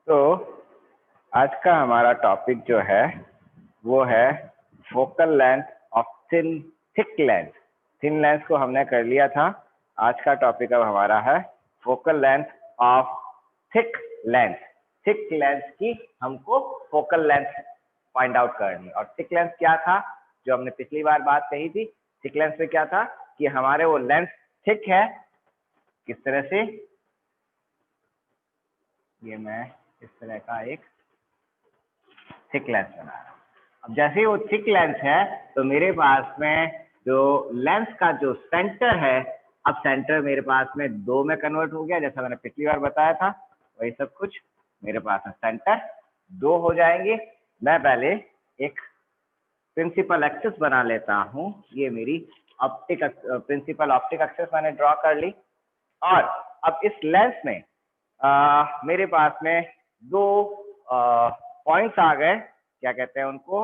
तो आज का हमारा टॉपिक जो है वो है focal length of thick length. Thin length को हमने कर लिया था। आज का टॉपिक अब हमारा है focal length of thick length. Thick length की हमको फोकल लेंथ फाइंड आउट करनी। और थिक लेंथ क्या था जो हमने पिछली बार बात कही थी। थिक लेंथ में क्या था कि हमारे वो लेंथ थिक है। किस तरह से, ये मैं इस तरह का एक थिक लेंथ बना रहा हूं। अब जैसे ही वो थिक लेंथ है तो मेरे पास में जो लेंथ का जो सेंटर है, अब सेंटर मेरे पास में 2 में कन्वर्ट हो गया। जैसा मैंने पिछली बार बताया था वही सब कुछ मेरे पास में सेंटर 2 हो जाएंगे। मैं पहले एक प्रिंसिपल एक्सिस बना लेता हूं। ये मेरी ऑप्टिक प्रिंसिपल ऑप्टिक एक्सिस मैंने ड्रॉ कर ली। और अब इस लेंस में मेरे पास में 2 पॉइंट्स आ गए। क्या कहते हैं उनको,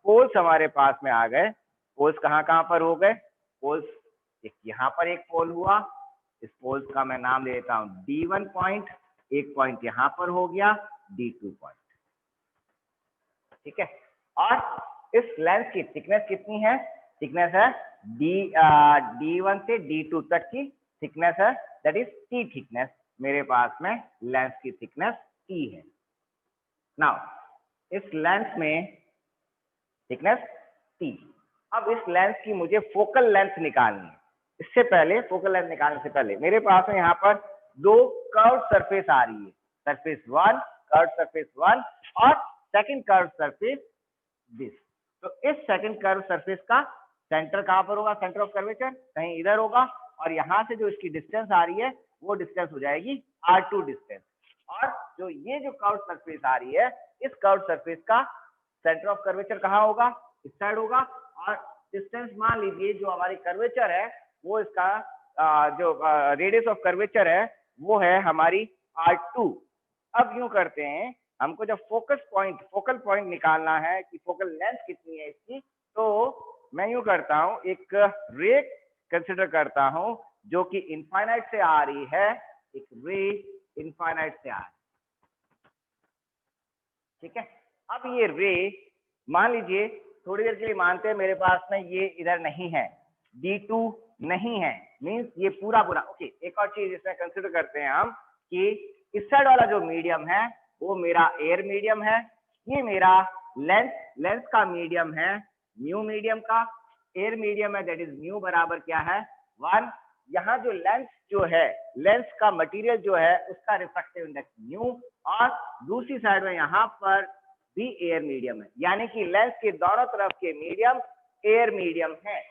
पोल्स हमारे पास में आ गए। पोल्स कहाँ कहाँ पर हो गए? पोल्स एक यहाँ पर एक पोल हुआ। इस पोल्स का मैं नाम दे देता हूँ D1 पॉइंट। एक पॉइंट यहाँ पर हो गया D2 पॉइंट। ठीक है। और इस लेंस की थिकनेस कितनी है? थिकनेस है D1 से D2 तक की थिकनेस है, दैट इज T थिकनेस। मेरे पास में लेंस की थिकनेस T है। नाउ इस लेंस में थिकनेस T। अब इस लेंस की मुझे फोकल लेंथ निकालनी है। इससे पहले, फोकल लेंथ निकालने से पहले मेरे पास में यहाँ पर 2 कर्व सरफेस आ रही है। सरफेस 1, कर्व सरफेस 1 और सेकंड कर्व सरफेस दिस। तो इस सेकंड कर्व सरफेस का सेंटर कहां पर होगा? सेंटर ऑफ कर्वेचर कहीं इधर होगा। और यहां से जो इसकी डिस्टेंस आ रही है वो डिस्टेंस हो जाएगी R2 डिस्टेंस। और जो ये जो कर्व सरफेस आ रही है, इस कर्व सरफेस का सेंटर ऑफ कर्वेचर कहाँ होगा? इस साइड होगा। और डिस्टेंस मान लीजिए जो हमारी कर्वेचर है वो इसका जो रेडियस ऑफ कर्वेचर है वो है हमारी R2। अब यूं करते हैं, हमको जब फोकल पॉइंट निकालना है कि फोकल लेंथ कितनी है इसकी, तो मैं यूं करता हूं, एक रे कंसिडर करता हूं जो कि इनफाइनाइट से आ रही है। एक रे इनफाइनाइट से आ रही है। ठीक है। अब ये रे मान लीजिए थोड़ी देर के लिए मानते हैं मेरे पास में ये इधर नहीं है, D2 नहीं है, मींस ये पूरा ओके। एक और चीज इसमें कंसिडर करते हैं हम कि इस साइड वाला जो मीडियम है वो मेरा एयर मीडियम है। ये मेरा लेंस का मीडियम है, म्यू मीडियम का। एयर मीडियम है, दैट इज म्यू बराबर क्या है? 1। यहाँ जो लेंस जो है, लेंस का मटेरियल जो है उसका रिफ्रैक्टिव इंडेक्स म्यू। और दूसरी साइड में यहाँ पर भी एयर मीडियम है, यानी कि लेंस के दोनों तरफ के मीडियम एयर मीडियम है।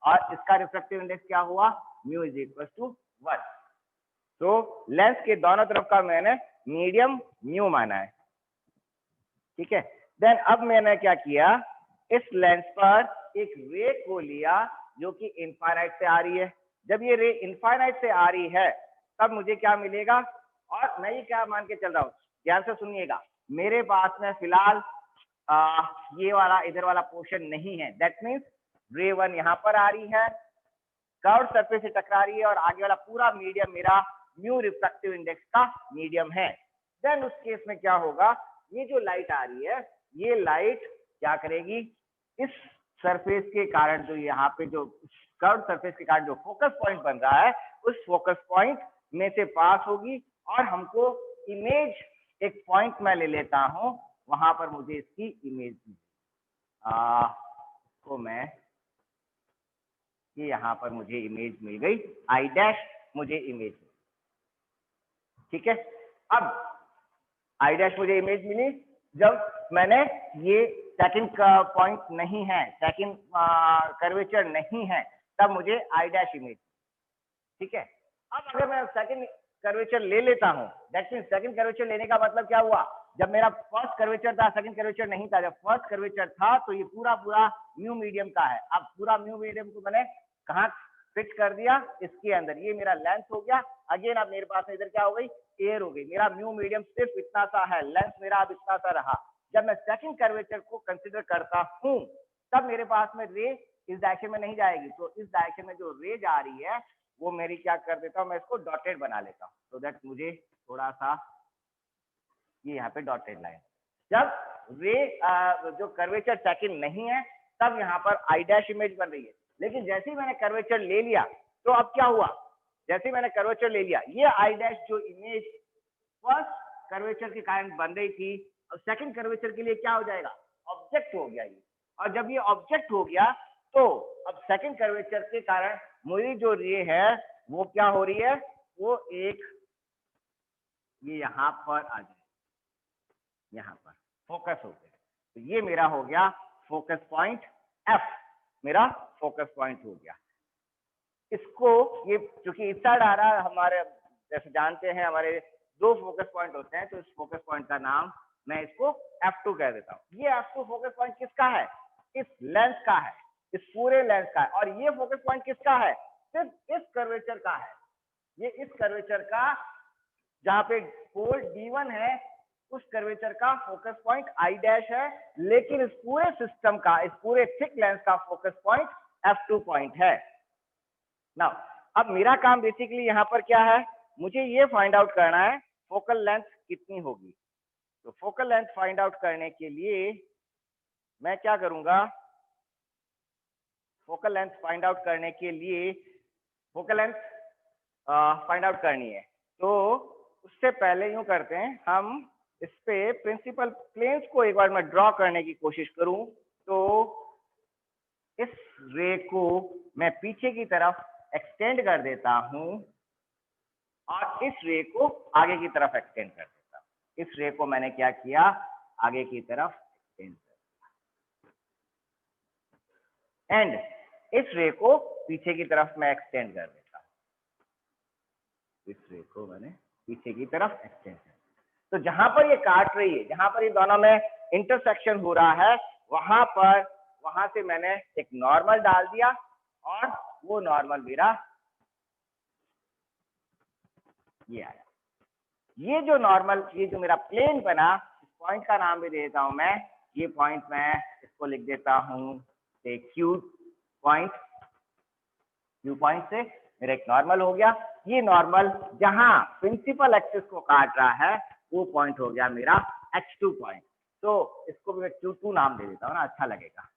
और इसका रिफ्रैक्टिव इंडेक्स क्या हुआ? Mu is equal to 1। तो लेंस के दोनों तरफ का मैंने मीडियम म्यू माना है। ठीक है। देन अब मैंने क्या किया, इस लेंस पर एक रे को लिया जो कि इनफाइनाइट से आ रही है। जब ये रे इनफाइनाइट से आ रही है तब मुझे क्या मिलेगा? और मैं ये क्या मान के चल रहा हूँ, ध्यान से सुनिएगा। मेरे पास में फिलहाल ये वाला इधर वाला पोर्शन नहीं है, दैट मीन्स रे 1 यहाँ पर आ रही है, कर्व सरफेस से टकरा रही है और आगे वाला पूरा मीडियम मेरा म्यू रिफ्रैक्टिव इंडेक्स का मीडियम है। देन उस केस में क्या होगा, ये जो लाइट आ रही है ये लाइट क्या करेगी, इस सरफेस के कारण, जो यहाँ पे जो कर्व सरफेस के कारण जो फोकस पॉइंट बन रहा है उस फोकस पॉइंट में से पास होगी। और हमको इमेज एक पॉइंट मैं ले लेता हूं, वहां पर मुझे इसकी इमेज को मैं, कि यहाँ पर मुझे इमेज मिल गई, आई डैश मुझे इमेज। ठीक है। अब आई डैश मुझे इमेज मिली जब मैंने ये सेकंड पॉइंट नहीं है, सेकंड कर्वेचर नहीं है, तब मुझे आई डैश इमेज। ठीक है। अब अगर मैं सेकंड कर्वेचर ले लेता हूं, दैट मींस सेकंड कर्वेचर लेने का मतलब क्या हुआ, जब मेरा फर्स्ट कर्वेचर था सेकंड कर्वेचर नहीं था। जब फर्स्ट कर्वेचर था तो ये पूरा म्यू मीडियम का है। अब पूरा म्यू मीडियम को मैंने कहाँ फिक्स कर दिया? इसके अंदर। ये मेरा लेंथ हो गया। अगेन अब मेरे पास इधर क्या हो गई? एयर हो गई। मेरा म्यू मीडियम सिर्फ इतना सा है, लेंथ मेरा अब इतना सा रहा। जब मैं सेकंड कर्वेचर को कंसिडर करता हूं तब मेरे पास में रे इस डायरेक्शन में नहीं जाएगी। तो इस डायरेक्शन में जो रे जा रही है वो मेरी क्या कर देता हूं, मैं इसको डॉटेड बना लेता हूं, सो दैट मुझे थोड़ा सा ये यहाँ पे डॉटेड लाइन। जब रे जो कर्वेचर सेकंड नहीं है तब यहाँ पर आई डैश इमेज बन रही है, लेकिन जैसे ही मैंने कर्वेचर ले लिया तो अब क्या हुआ, जैसे ही मैंने कर्वेचर ले लिया ये आई डैश जो इमेज फर्स्ट कर्वेचर के कारण बन रही थी और सेकंड कर्वेचर के लिए क्या हो जाएगा, ऑब्जेक्ट हो गया ये। और जब ये ऑब्जेक्ट हो गया तो अब सेकंड कर्वेचर के कारण मेरी जो रे है वो क्या हो रही है, वो एक ये यहाँ पर आ जाए, यहाँ पर फोकस हो गया। तो ये मेरा हो गया फोकस पॉइंट एफ, मेरा फोकस पॉइंट हो गया। इसको ये चूंकि इस साइड आ रहा है, हमारे जैसे जानते हैं हमारे दो फोकस पॉइंट होते हैं, तो इस फोकस पॉइंट का नाम मैं इसको F2 कह देता हूँ। ये F2 फोकस पॉइंट किसका है, इस लेंस का है, इस पूरे लेंस का है। और ये फोकस पॉइंट किसका है, सिर्फ इस कर्वेचर का है। ये इस कर्वेचर का जहाँ पे पोल D1 है उस कर्वेचर का फोकस पॉइंट आई डैश है, लेकिन इस पूरे सिस्टम का, इस पूरे थिक लेंस का फोकस पॉइंट F2 पॉइंट है। नाउ अब मेरा काम बेसिकली यहाँ पर क्या है, मुझे ये फाइंड आउट करना है फोकल लेंथ कितनी होगी। तो फोकल लेंथ फाइंड आउट करने के लिए मैं क्या करूंगा, फोकल लेंथ फाइंड आउट करने के लिए फोकल लेंथ फाइंड आउट करनी है, तो उससे पहले यूं करते हैं, हम इस पे प्रिंसिपल प्लेन्स को एक बार मैं ड्रॉ करने की कोशिश करूं। तो इस रे को मैं पीछे की तरफ एक्सटेंड कर देता हूं और इस रे को आगे की तरफ एक्सटेंड कर देता हूं। इस रे को मैंने क्या किया, आगे की तरफ एक्सटेंड कर दिया एंड इस रे को पीछे की तरफ मैं एक्सटेंड कर देता हूं। इस रे को मैंने पीछे की तरफ एक्सटेंड कर दिया। तो जहां पर ये काट रही है, जहां पर ये दोनों में इंटरसेक्शन हो रहा है, वहां से मैंने एक नॉर्मल डाल दिया और वो नॉर्मल मेरा ये आया। ये जो नॉर्मल, ये जो मेरा प्लेन बना, इस पॉइंट का नाम भी दे देता हूं मैं, ये पॉइंट मैं इसको लिख देता हूं क्यू पॉइंट। क्यू पॉइंट से मेरा एक नॉर्मल हो गया। ये नॉर्मल जहां प्रिंसिपल एक्सिस को काट रहा है वो पॉइंट हो गया मेरा H2 पॉइंट। तो इसको भी मैं Q2 नाम दे देता हूँ ना, अच्छा लगेगा।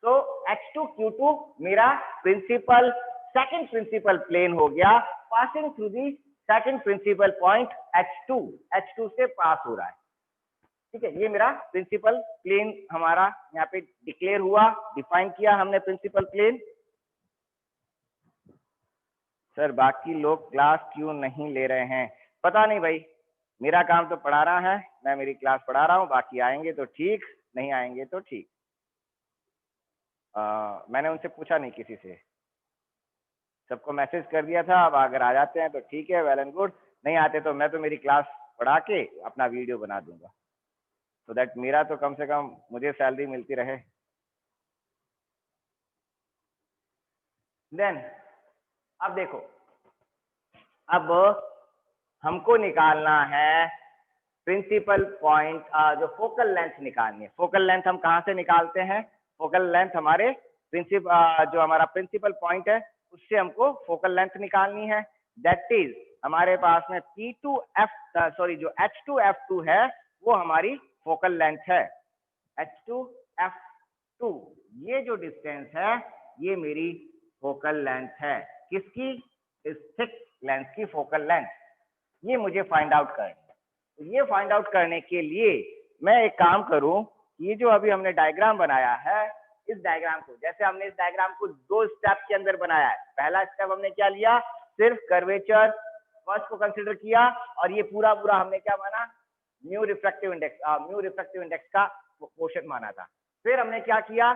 तो H2 Q2 मेरा प्रिंसिपल सेकंड प्रिंसिपल प्लेन हो गया, passing through the second principal point H2 से पास हो रहा है। ठीक है, ये मेरा प्रिंसिपल प्लेन हमारा यहाँ पे डिक्लेयर हुआ, डिफाइन किया हमने प्रिंसिपल प्लेन। सर बाकी लोग क्लास क्यों नहीं ले रहे हैं, पता नहीं भाई, मेरा काम तो पढ़ाना है, मैं मेरी क्लास पढ़ा रहा हूँ, बाकी आएंगे तो ठीक, नहीं आएंगे तो ठीक। मैंने उनसे पूछा नहीं किसी से, सबको मैसेज कर दिया था। अब अगर आ जाते हैं तो ठीक है, वेल एंड गुड, नहीं आते तो मैं तो मेरी क्लास पढ़ा के अपना वीडियो बना दूंगा, सो दैट मेरा तो कम से कम मुझे सैलरी मिलती रहे। देन अब देखो, अब हमको निकालना है प्रिंसिपल पॉइंट, जो फोकल लेंथ निकालनी है। फोकल लेंथ हम कहाँ से निकालते हैं, फोकल लेंथ हमारे जो हमारा प्रिंसिपल पॉइंट है उससे हमको फोकल लेंथ निकालनी है। दैट इज हमारे पास में जो H2F2 है वो हमारी फोकल लेंथ है। H2F2 ये जो डिस्टेंस है ये मेरी फोकल लेंथ है, किसकी, इस थिक लेंथ की फोकल लेंथ। ये मुझे फाइंड आउट करना है। तो ये फाइंड आउट करने के लिए मैं एक काम करूं, ये जो अभी हमने डायग्राम बनाया है, इस डायग्राम को, जैसे हमने इस डायग्राम को दो स्टेप के अंदर बनाया है। पहला स्टेप हमने क्या लिया, सिर्फ कर्वेचर फर्स्ट को कंसिडर किया और ये पूरा हमने क्या माना, म्यू रिफ्रैक्टिव इंडेक्स का पोर्शन माना था। फिर हमने क्या किया,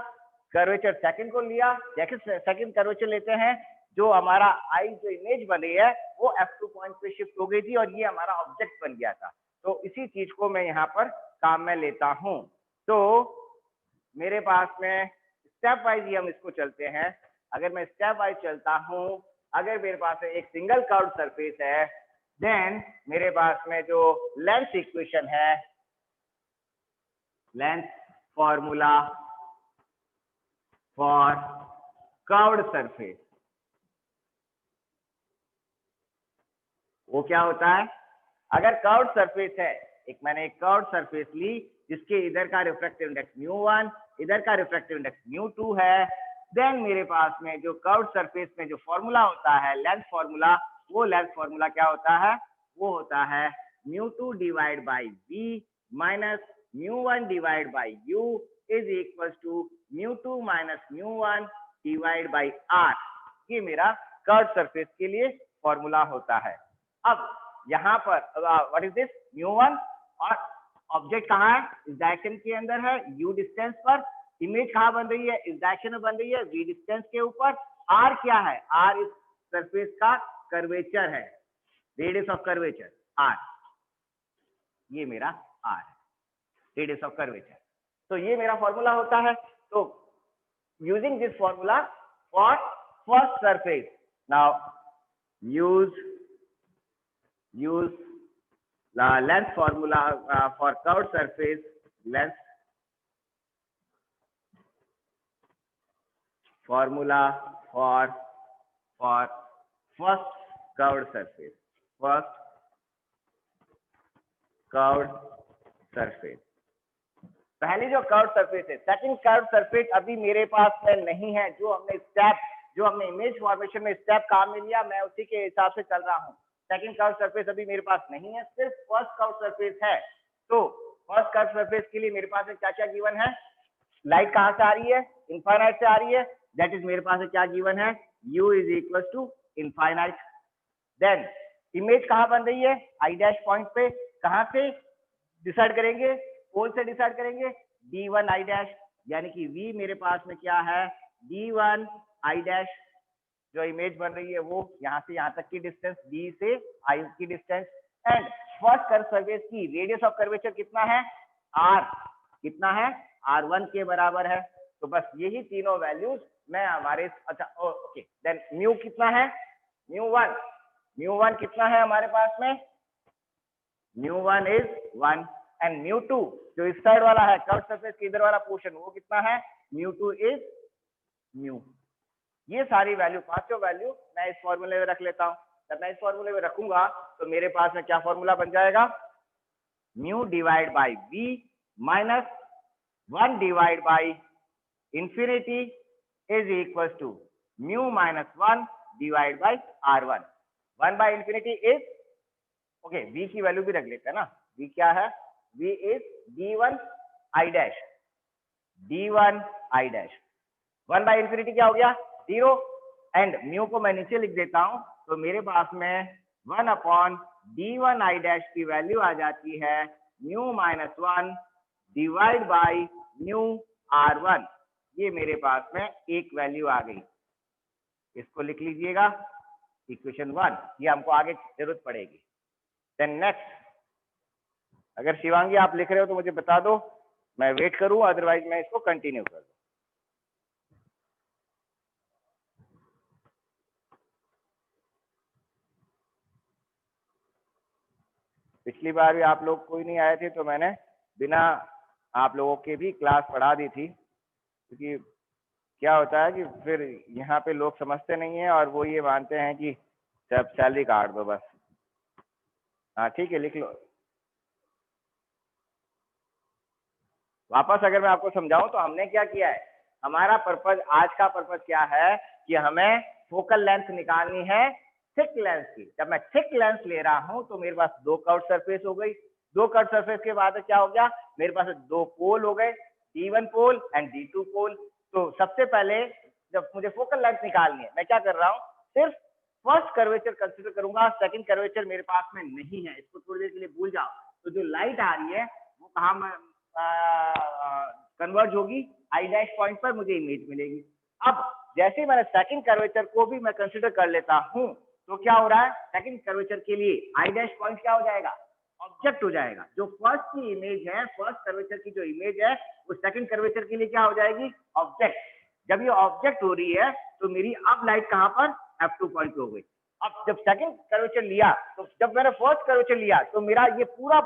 कर्वेचर सेकंड को लिया, जैसे सेकंड कर्वेचर लेते हैं, जो हमारा आई जो इमेज बन रही है वो F2 पॉइंट पे शिफ्ट हो गई थी और ये हमारा ऑब्जेक्ट बन गया था। तो इसी चीज को मैं यहाँ पर काम में लेता हूँ। तो मेरे पास में स्टेप वाइज ही हम इसको चलते हैं। अगर मैं स्टेप वाइज चलता हूँ, अगर मेरे पास एक सिंगल कर्व सरफेस है, देन मेरे पास में जो लेंथ इक्वेशन है, length formula for curved surface, वो क्या होता है, अगर कर्व्ड सरफेस है एक मैंने एक कर्व्ड सरफेस ली जिसके इधर का रिफ्रैक्टिव इंडेक्स μ1, इधर का रिफ्रैक्टिव इंडेक्स μ2 है। देन मेरे पास में जो कर्व्ड सरफेस में जो फॉर्मूला होता है लेंथ फॉर्मूला, वो लेंथ फॉर्मूला क्या होता है, वो होता है μ2 divide by v minus μ1 divide by u is equal to μ2 minus μ1 divide by r। ये मेरा कर्व्ड सरफेस के लिए फॉर्मूला होता है। अब यहाँ पर व्हाट इज दिस μ1 और ऑब्जेक्ट कहाँ है, इस डायरेक्शन के अंदर है u डिस्टेंस पर, इमेज कहाँ बन रही है, इस डायरेक्शन में बन रही है v डिस्टेंस के ऊपर। r क्या है, r इस सरफेस का कर्वेचर है, रेडियस ऑफ कर्वेचर r, ये मेरा r है, रेडियस ऑफ कर्वेचर। तो ये मेरा फॉर्मूला होता है। तो using this formula for first surface, now use the length formula for curved surface, length formula for first curved surface, first curved surface। पहली जो कर्व सरफेस है, सेकंड कर्व सरफेस अभी मेरे पास में नहीं है। जो हमने इमेज फॉर्मेशन में स्टेप काम में लिया, मैं उसी के हिसाब से चल रहा हूँ। सेकंड कर्व सरफेस अभी मेरे पास नहीं है, सिर्फ फर्स्ट कर्व सरफेस है। तो फर्स्ट कर्व सरफेस के लिए मेरे पास क्या क्या गिवन है, लाइट कहाँ से आ रही है, इनफाइनाइट से आ रही है, दैट इज मेरे पास क्या गिवन है, u is equal to infinite. Then image कहाँ बन रही है, आई डैश पॉइंट पे, कहाँ से डिसाइड करेंगे, पोल से डिसाइड करेंगे, d1 आई डैश, यानी कि v मेरे पास में क्या है, d1 आई डैश। जो इमेज बन रही है वो यहाँ से यहाँ तक की डिस्टेंस, d से i की distance. And first curve surface की रेडियस ऑफ कर्वेचर कितना है, r, कितना है, r1 के बराबर है। तो बस यही तीनों वैल्यूज मैं हमारे, अच्छा ओके, देन म्यू कितना है, μ1 कितना है हमारे पास में, μ1 इज 1 एंड μ2 जो इस साइड वाला है कर्व सरफेस के इधर वाला पोर्शन, वो कितना है, μ2 इज म्यू। ये सारी वैल्यू, पांचों वैल्यू मैं इस फॉर्मूले में रख लेता हूँ। जब मैं इस फॉर्मूले में रखूंगा तो मेरे पास में क्या फॉर्मूला बन जाएगा, mu divide by v minus 1 divide by infinity is equal to mu minus 1 divide by r1। 1 by infinity is, okay v की वैल्यू भी रख लेते हैं ना, v क्या है, v is d1 i dash, d1 i dash. 1 by infinity क्या हो गया, 0, एंड म्यू को मैं नीचे लिख देता हूं, तो मेरे पास में 1 अपॉन d1 i डैश की वैल्यू आ जाती है mu minus 1 divide by mu r1। ये मेरे पास में एक वैल्यू आ गई, इसको लिख लीजिएगा इक्वेशन 1, ये हमको आगे जरूरत पड़ेगी। देन नेक्स्ट, अगर शिवांगी आप लिख रहे हो तो मुझे बता दो, मैं वेट करूं, अदरवाइज मैं इसको कंटिन्यू कर दूं। पिछली बार भी आप लोग कोई नहीं आए थे तो मैंने बिना आप लोगों के भी क्लास पढ़ा दी थी, क्योंकि क्या होता है कि फिर यहाँ पे लोग समझते नहीं है और वो ये मानते हैं कि सब सैलरी काट दो बस। हाँ ठीक है, लिख लो। वापस अगर मैं आपको समझाऊं तो हमने क्या किया है, हमारा पर्पज, आज का पर्पज क्या है कि हमें फोकल लेंथ निकालनी है थिक लेंथ की। जब मैं थिक लेंथ ले रहा हूं तो मेरे पास दो कर्व सरफेस हो गई, दो कर्व सरफेस के बाद क्या हो गया, मेरे पास दो पोल हो गए, d1 पोल एंड d2 पोल। तो सबसे पहले जब मुझे फोकल लेंथ निकालनी है, मैं क्या कर रहा हूँ, सिर्फ फर्स्ट कर्वेचर कंसिडर करूंगा, सेकंड कर्वेचर मेरे पास में नहीं है, इसको थोड़ी देर के लिए भूल जाओ। तो जो लाइट आ रही है वो कहाँ कन्वर्ज होगी, आई डैश पॉइंट पर मुझे इमेज मिलेगी। अब जैसे ही मैंने सेकंड कर्वेचर को भी मैं कंसिडर कर लेता हूं, तो क्या हो रहा है, सेकंड कर्वेचर के लिए आई डैश पॉइंट क्या हो जाएगा, ऑब्जेक्ट हो जाएगा। जो फर्स्ट की इमेज है, फर्स्ट कर्वेचर की जो इमेज है, वो सेकंड कर्वेचर के लिए क्या हो जाएगी, ऑब्जेक्ट। जब ये ऑब्जेक्ट हो रही है तो मेरी अब लाइट कहां पर, F2 पॉइंट पे हो गई। अब जब सेकंड कर्वेचर लिया, तो जब मैंने फर्स्ट कर्वेचर लिया तो मेरा ये पूरा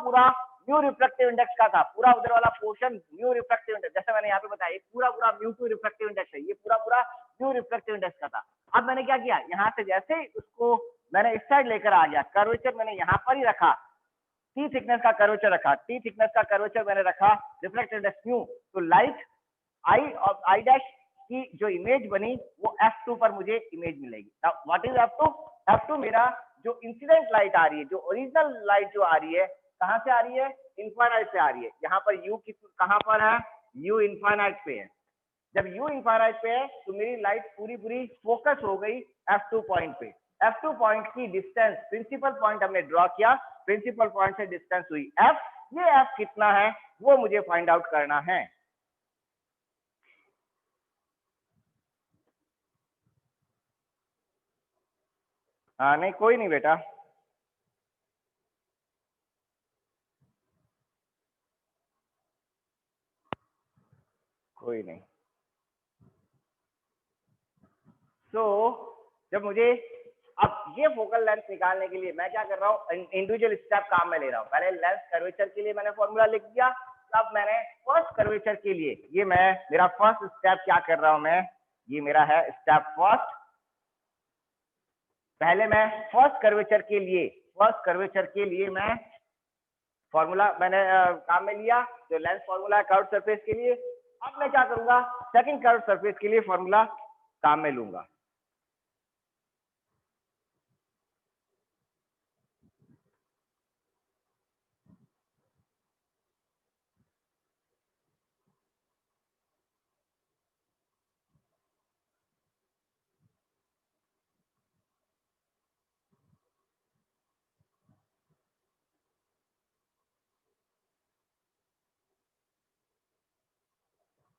म्यू रिफ्रैक्टिव इंडेक्स का था, पूरा उधर वाला पोर्शन म्यू रिफ्रैक्टिव इंडेक्स, जैसे मैंने यहाँ पे बताया, ये पूरा म्यू2 रिफ्रैक्टिव इंडेक्स है, ये पूरा म्यू रिफ्रैक्टिव इंडेक्स का था। अब मैंने क्या किया, यहाँ से जैसे उसको मैंने इस साइड लेकर आ गया, कर्वेचर मैंने यहाँ पर ही रखा, टी थिकनेस का कर्वेचर रखा, टी थिकनेस का कर्वेचर मैंने रखा रिफ्लेक्टेड इंडेक्स म्यू, तो लाइट आई और आई डैश की जो इमेज बनी वो F2 पर मुझे इमेज मिलेगी। What is F2? F2 मेरा जो इंसिडेंट लाइट आ रही है, जो ओरिजिनल लाइट जो आ रही है, कहां से आ रही है? इनफाइनाइट से आ रही है। यहाँ पर U कहां पर है? U इनफाइनाइट पे है। जब U इनफाइनाइट पे है तो मेरी लाइट पूरी पूरी फोकस हो गई F2 पॉइंट पे। F2 पॉइंट की डिस्टेंस, प्रिंसिपल पॉइंट हमने ड्रॉ किया, प्रिंसिपल पॉइंट से डिस्टेंस हुई F। ये F कितना है वो मुझे फाइंड आउट करना है। हाँ नहीं कोई नहीं बेटा, कोई नहीं। तो जब मुझे अब ये फोकल लेंथ निकालने के लिए मैं क्या कर रहा हूँ, इंडिविजुअल स्टेप काम में ले रहा हूँ। पहले लेंथ कर्वेचर के लिए मैंने फॉर्मूला लिख दिया, अब मैंने फर्स्ट कर्वेचर के लिए ये मैं मेरा फर्स्ट स्टेप क्या कर रहा हूँ मैं, ये मेरा है स्टेप फर्स्ट। पहले मैं फर्स्ट कर्वेचर के लिए मैं फॉर्मूला मैंने काम में लिया, जो लेंथ फॉर्मूला है कर्व सरफेस के लिए। अब मैं क्या करूंगा, सेकंड कर्व सरफेस के लिए फॉर्मूला काम में लूंगा।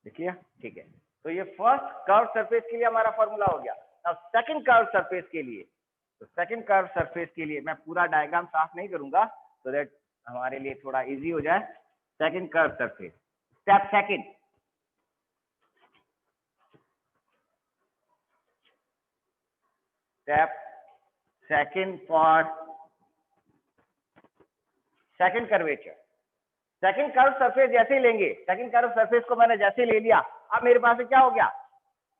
देख लिया, ठीक है। तो ये फर्स्ट कर्व सरफेस के लिए हमारा फॉर्मूला हो गया। अब सेकंड कर्व सरफेस के लिए, तो सेकंड कर्व सरफेस के लिए मैं पूरा डायग्राम साफ नहीं करूंगा सो दैट हमारे लिए थोड़ा इजी हो जाए। Second curve surface, step second, step second for second curvature. Second curve surface जैसे ही लेंगे, सेकंड कर्व सरफेस को मैंने जैसे ले लिया, अब मेरे पास क्या हो गया,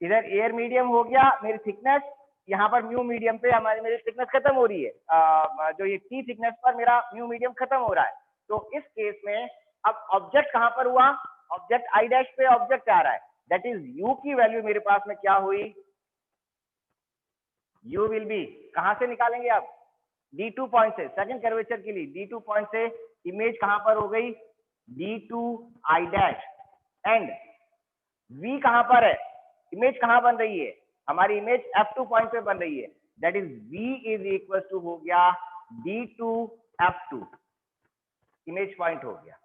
इधर एयर मीडियम हो गया, मेरी थिकनेस यहाँ पर म्यू मीडियम पे हमारी मेरी थिकनेस खत्म हो रही है, जो ये टी थिकनेस पर मेरा म्यू मीडियम खत्म हो रहा है। तो इस केस में अब ऑब्जेक्ट कहां पर हुआ, ऑब्जेक्ट आई डैश पे ऑब्जेक्ट आ रहा है, दैट इज यू की वैल्यू मेरे पास में क्या हुई, यू विल बी, कहां से निकालेंगे आप, D2 पॉइंट से, सेकंड कर्वेचर के लिए D2 पॉइंट से इमेज कहां पर हो गई, D2 I dash, and V कहां पर है, इमेज कहां बन रही है, हमारी इमेज F2 पॉइंट पे बन रही है, that is V is equal to हो गया D2 F2, इमेज पॉइंट हो गया,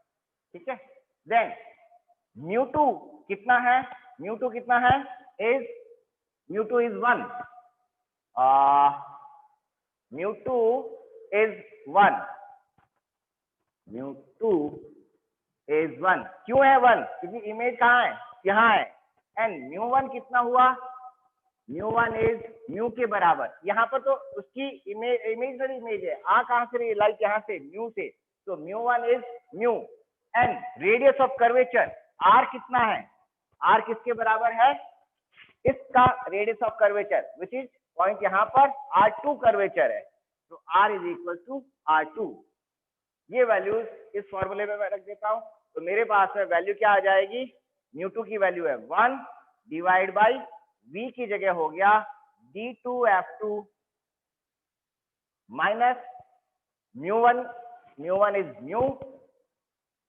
ठीक है। देन μ2 कितना है, μ2 कितना है, इज μ2 इज 1, μ2 इज 1, μ2 इज 1, क्यों है 1, क्योंकि इमेज कहाँ है, यहाँ है, एंड μ1 कितना हुआ, μ1 इज म्यू के बराबर, यहाँ पर तो उसकी इमेजनरी इमेज है, आ कहां से रही, लाइक यहाँ से म्यू से, तो μ1 is mu, and radius of curvature r कितना है, r किसके बराबर है, इसका radius of curvature which is point यहाँ पर r2 कर्वेचर है, तो r is equal to r2। ये वैल्यूज इस फॉर्मूले में मैं रख देता हूं, तो मेरे पास में वैल्यू क्या आ जाएगी, μ2 की वैल्यू है 1 डिवाइड बाई V की जगह हो गया D2 F2 minus μ1 is mu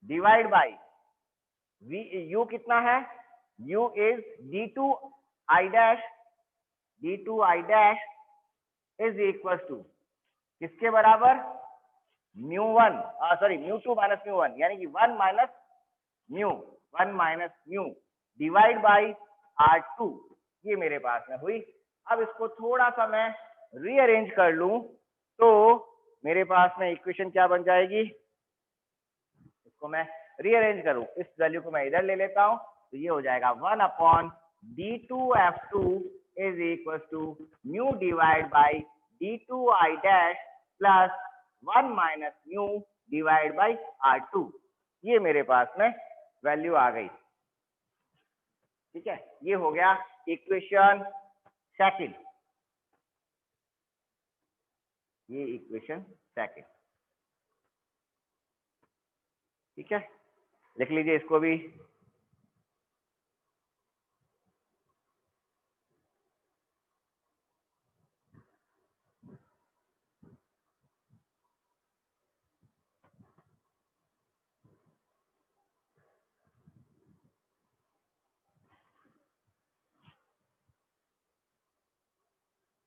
divide by V, U कितना है, U is D2 I dash is equal to किसके बराबर, μ1 सॉरी μ2 माइनस μ1, यानी कि 1 minus mu divide by R2, ये मेरे पास में हुई। अब इसको थोड़ा सा मैं रीअरेंज कर लूं तो मेरे पास में इक्वेशन क्या बन जाएगी, इसको मैं रीअरेंज करूं, इस वैल्यू को मैं इधर ले लेता हूं, तो ये हो जाएगा 1 upon D2 F2 is equal to mu divide by D2 I dash plus 1 minus mu divide by R2, ये मेरे पास में वैल्यू आ गई, ठीक है। ये हो गया इक्वेशन सेकंड, ये इक्वेशन सेकंड। ठीक है, लिख लीजिए इसको भी।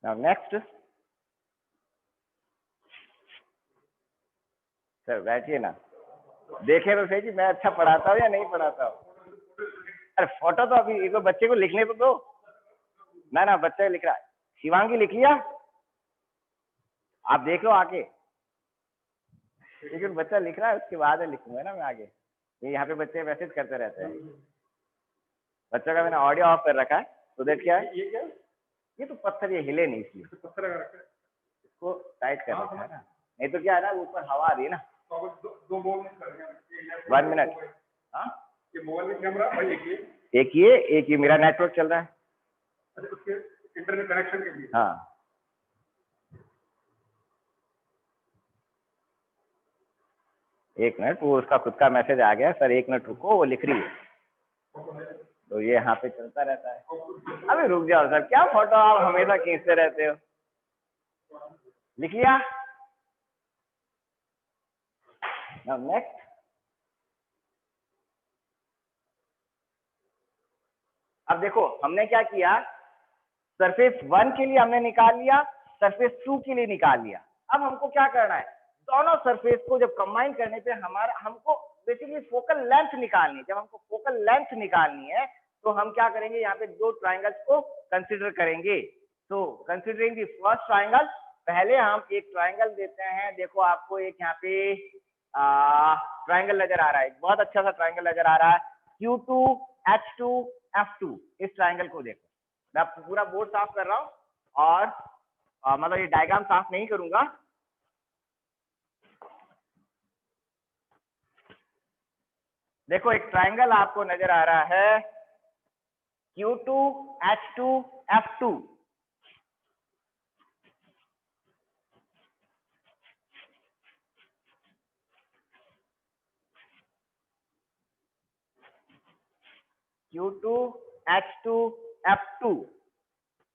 नाउ नेक्स्ट, सर बैठिए ना, देखे तो सही कि मैं अच्छा पढ़ाता हूँ या नहीं पढ़ाता हूँ। अरे फोटो तो अभी एक बच्चे को लिखने तो दो ना। ना बच्चा लिख रहा है, शिवांगी लिख लिया, आप देख लो आके, लेकिन बच्चा लिख रहा है उसके बाद लिखूंगा ना मैं आगे। ये यहाँ पे बच्चे मैसेज करते रहते हैं। बच्चों का मैंने ऑडियो ऑफ कर रखा है, तो देख क्या है, ये क्या है? ये तो पत्थर, ये हिले नहीं इसलिए पत्थर लगा रखा है, इसको टाइट कर रखा है ना, नहीं तो क्या है ना ऊपर हवा आ रही है ना। दो मोबाइल 1 मिनट। हाँ ये मोबाइल में कैमरा और एक ये मेरा नेटवर्क चल रहा है। अच्छा उसके इंटरनेट कनेक्शन के लिए। हाँ एक मिनट, वो उसका खुद का मैसेज आ गया, सर 1 मिनट रुको, वो लिख रही है, तो ये यहाँ पे चलता रहता है। अभी रुक जाओ सर, क्या फोटो आप हमेशा खींचते रहते हो। लिख लिया, नेक्स्ट। अब देखो हमने क्या किया, सरफेस 1 के लिए हमने निकाल लिया, सरफेस 2 के लिए निकाल लिया। अब हमको क्या करना है, दोनों सरफेस को जब कंबाइन करने पे हमको बेसिकली फोकल लेंथ निकालनी है। जब हमको फोकल लेंथ निकालनी है तो हम क्या करेंगे, यहाँ पे 2 ट्राइंगल्स को कंसिडर करेंगे। तो कंसिडरिंग द फर्स्ट ट्राइंगल, पहले हम एक ट्राइंगल देते हैं। देखो आपको एक यहाँ पे ट्राइंगल नजर आ रहा है, बहुत अच्छा सा ट्राइंगल नजर आ रहा है, Q2 H2 F2। इस ट्राइंगल को देखो, मैं पूरा बोर्ड साफ कर रहा हूँ और मतलब ये डायग्राम साफ नहीं करूंगा। देखो एक ट्राइंगल आपको नजर आ रहा है, Q2 H2 F2। Q2 H2 F2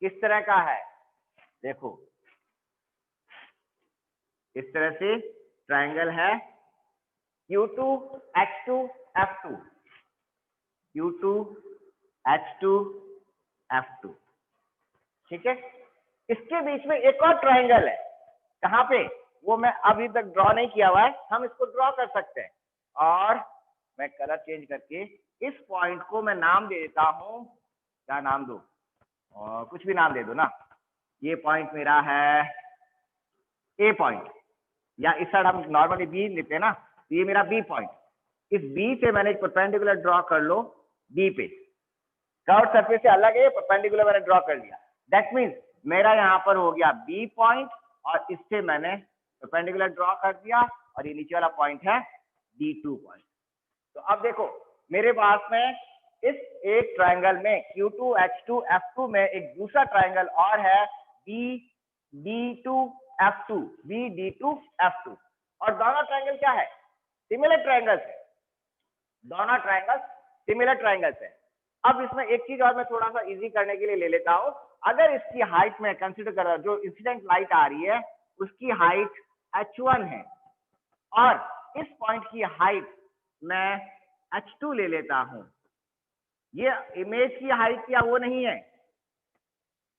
किस तरह का है, देखो इस तरह से ट्राइंगल है, Q2 H2 F2, Q2 H2 F2। ठीक है, इसके बीच में एक और ट्राइंगल है, कहाँ पे, वो मैं अभी तक ड्रॉ नहीं किया हुआ है, हम इसको ड्रॉ कर सकते हैं। और मैं कलर चेंज करके इस पॉइंट को मैं नाम दे देता हूं, क्या नाम दो, कुछ भी नाम दे दो ना। ये पॉइंट मेरा है ए पॉइंट, या इस साइड हम नॉर्मली बी लेते हैं ना, तो ये मेरा बी पॉइंट। इस बी से मैंने एक परपेंडिकुलर ड्रॉ कर लो, बी पे कर्व सरफेस से अलग है, परपेंडिकुलर मैंने ड्रॉ कर लिया। दैट मीन्स मेरा यहाँ पर हो गया बी पॉइंट, और इससे मैंने परपेंडिकुलर ड्रॉ कर दिया, और ये नीचे वाला पॉइंट है D2 पॉइंट। तो अब देखो मेरे पास में इस एक ट्राइंगल में Q2 H2 F2 में एक दूसरा ट्राइंगल और है BD2 F2, BD2 F2, और दोनों ट्राइंगल क्या है, सिमिलर ट्राइंगल्स है, दोनों ट्राइंगल्स सिमिलर ट्राइंगल्स है। अब इसमें एक चीज और मैं थोड़ा सा इजी करने के लिए ले लेता हूं, अगर इसकी हाइट में कंसीडर कर रहा हूं, जो इंसिडेंट लाइट आ रही है उसकी हाइट H1 है, और इस पॉइंट की हाइट मैं H2 ले लेता हूं। ये इमेज की हाइट क्या वो नहीं है,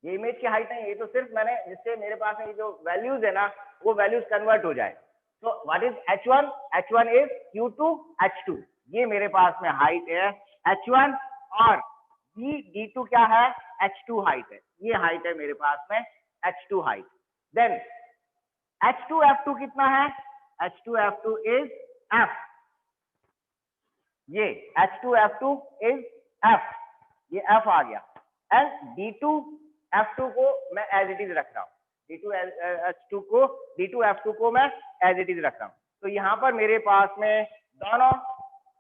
ये इमेज की हाइट नहीं है, ये तो सिर्फ मैंने जिससे मेरे पास में जो वैल्यूज है ना वो वैल्यूज कन्वर्ट हो जाए। तो what is H1, H1 is Q2 H2, ये मेरे पास में हाइट है H1, और D2 क्या है, H2 हाइट है, ये हाइट है मेरे पास में H2 height. Then H2 F2 कितना है, H2 F2 इज F, ये H2 F2 इज F, ये F आ गया। एंड D2 F2 को मैं एज इट इज रख रहा हूँ, D2 F2 को मैं एज इट इज रख रहा हूँ। तो यहाँ पर मेरे पास में दोनों,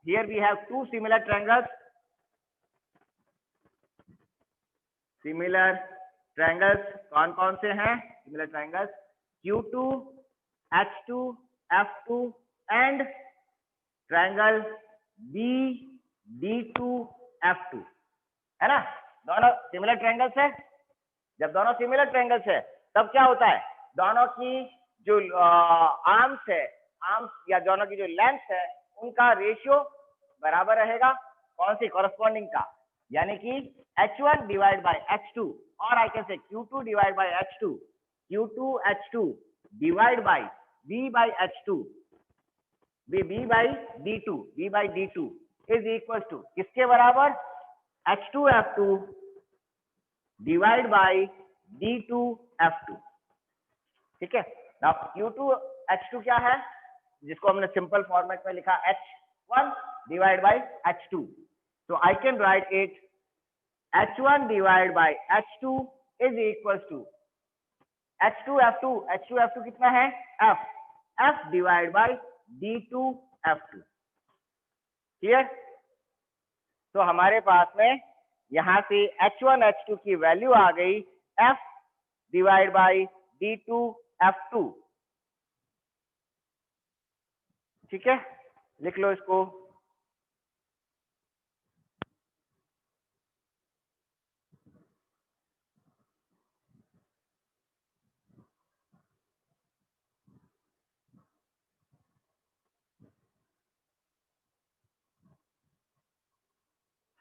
here we have two similar triangles, similar triangles कौन कौन से हैं, similar triangles Q2 H2 F2 and triangle BD2F2 है ना, दोनों सिमिलर ट्रायंगल्स है। जब दोनों सिमिलर ट्रायंगल्स है तब क्या होता है, दोनों की जो आर्म्स है, आर्म्स या दोनों की जो लेंथ है उनका रेशियो बराबर रहेगा, कौन सी कॉरेस्पॉन्डिंग का, यानी कि H1 डिवाइड बाय H2 और आई can say Q2 divide by H2, Q2H2 divide by B by H2, B by D2 is equal to किसके बराबर, H2F2 डिवाइड बाय D2F2। ठीक है, नाउ Q2H2 क्या है, जिसको हमने सिंपल फॉर्मेट में लिखा H1 डिवाइड बाय H2, तो I can write it H1 divide by H2 is equal to H2F2 कितना है, F divide by D2F2। Clear, तो हमारे पास में यहां से H1 H2 की वैल्यू आ गई F डिवाइड बाय D2F2। ठीक है, लिख लो इसको।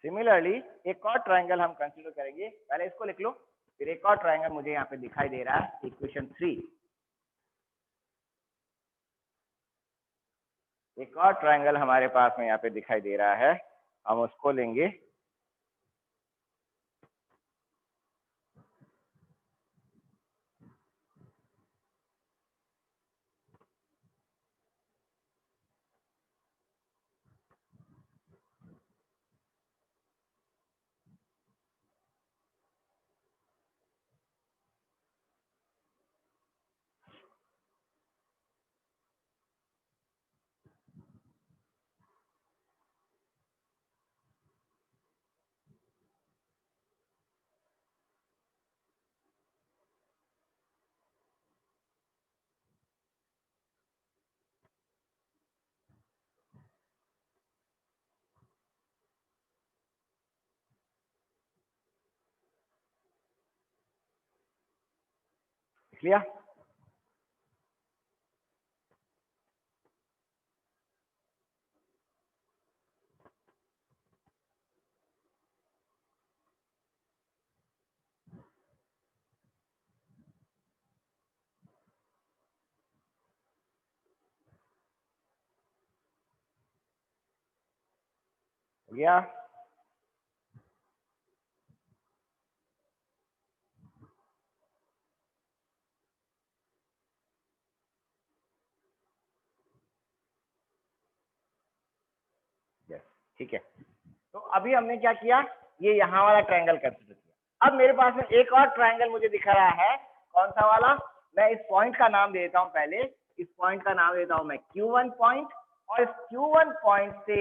सिमिलरली एक और ट्रायंगल हम कंसीडर करेंगे, पहले इसको लिख लो, फिर एक और ट्रायंगल मुझे यहाँ पे दिखाई दे रहा है, इक्वेशन 3। एक और ट्रायंगल हमारे पास में यहाँ पे दिखाई दे रहा है, हम उसको लेंगे। लिख लिया, हो गया। ठीक है, तो अभी हमने क्या किया, ये यहाँ वाला ट्रायंगल कंसीडर किया। अब मेरे पास में एक और ट्रायंगल मुझे दिख रहा है, कौन सा वाला, मैं इस पॉइंट का नाम देता हूँ, पहले इस पॉइंट का नाम देता हूँ मैं Q1 पॉइंट, और इस Q1 पॉइंट से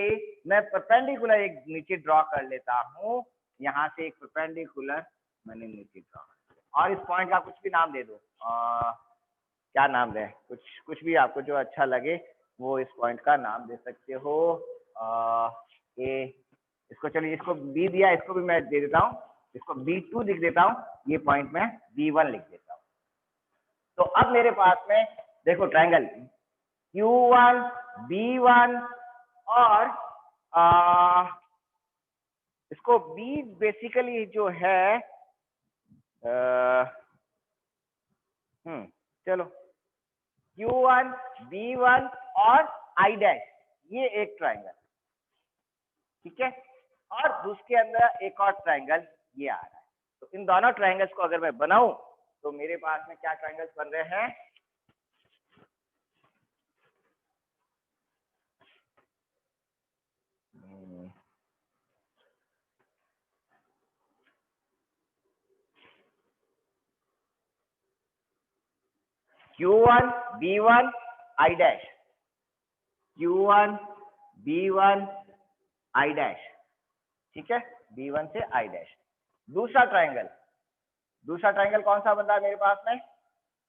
मैं परपेंडिकुलर एक नीचे ड्रॉ कर लेता हूँ, यहाँ से एक परपेंडिकुलर मैंने नीचे ड्रॉ, और इस पॉइंट का कुछ भी नाम दे दो, क्या नाम दें, कुछ भी आपको जो अच्छा लगे वो इस पॉइंट का नाम दे सकते हो। ये इसको, चलिए इसको B दिया, इसको भी मैं दे देता हूँ, इसको B2 लिख देता हूँ, ये पॉइंट में B1 लिख देता हूँ। तो अब मेरे पास में देखो ट्रायंगल Q1 B1 और इसको B बेसिकली जो है चलो Q1 B1 और I डैश, ये एक ट्रायंगल, ठीक है, और उसके अंदर एक और ट्रायंगल ये आ रहा है। तो इन दोनों ट्रायंगल्स को अगर मैं बनाऊं तो मेरे पास में क्या ट्रायंगल्स बन रहे हैं, Q1 B1 I dash, Q1 B1 I dash, ठीक है, B1 से I डैश। दूसरा ट्रायंगल कौन सा बन रहा है मेरे पास में,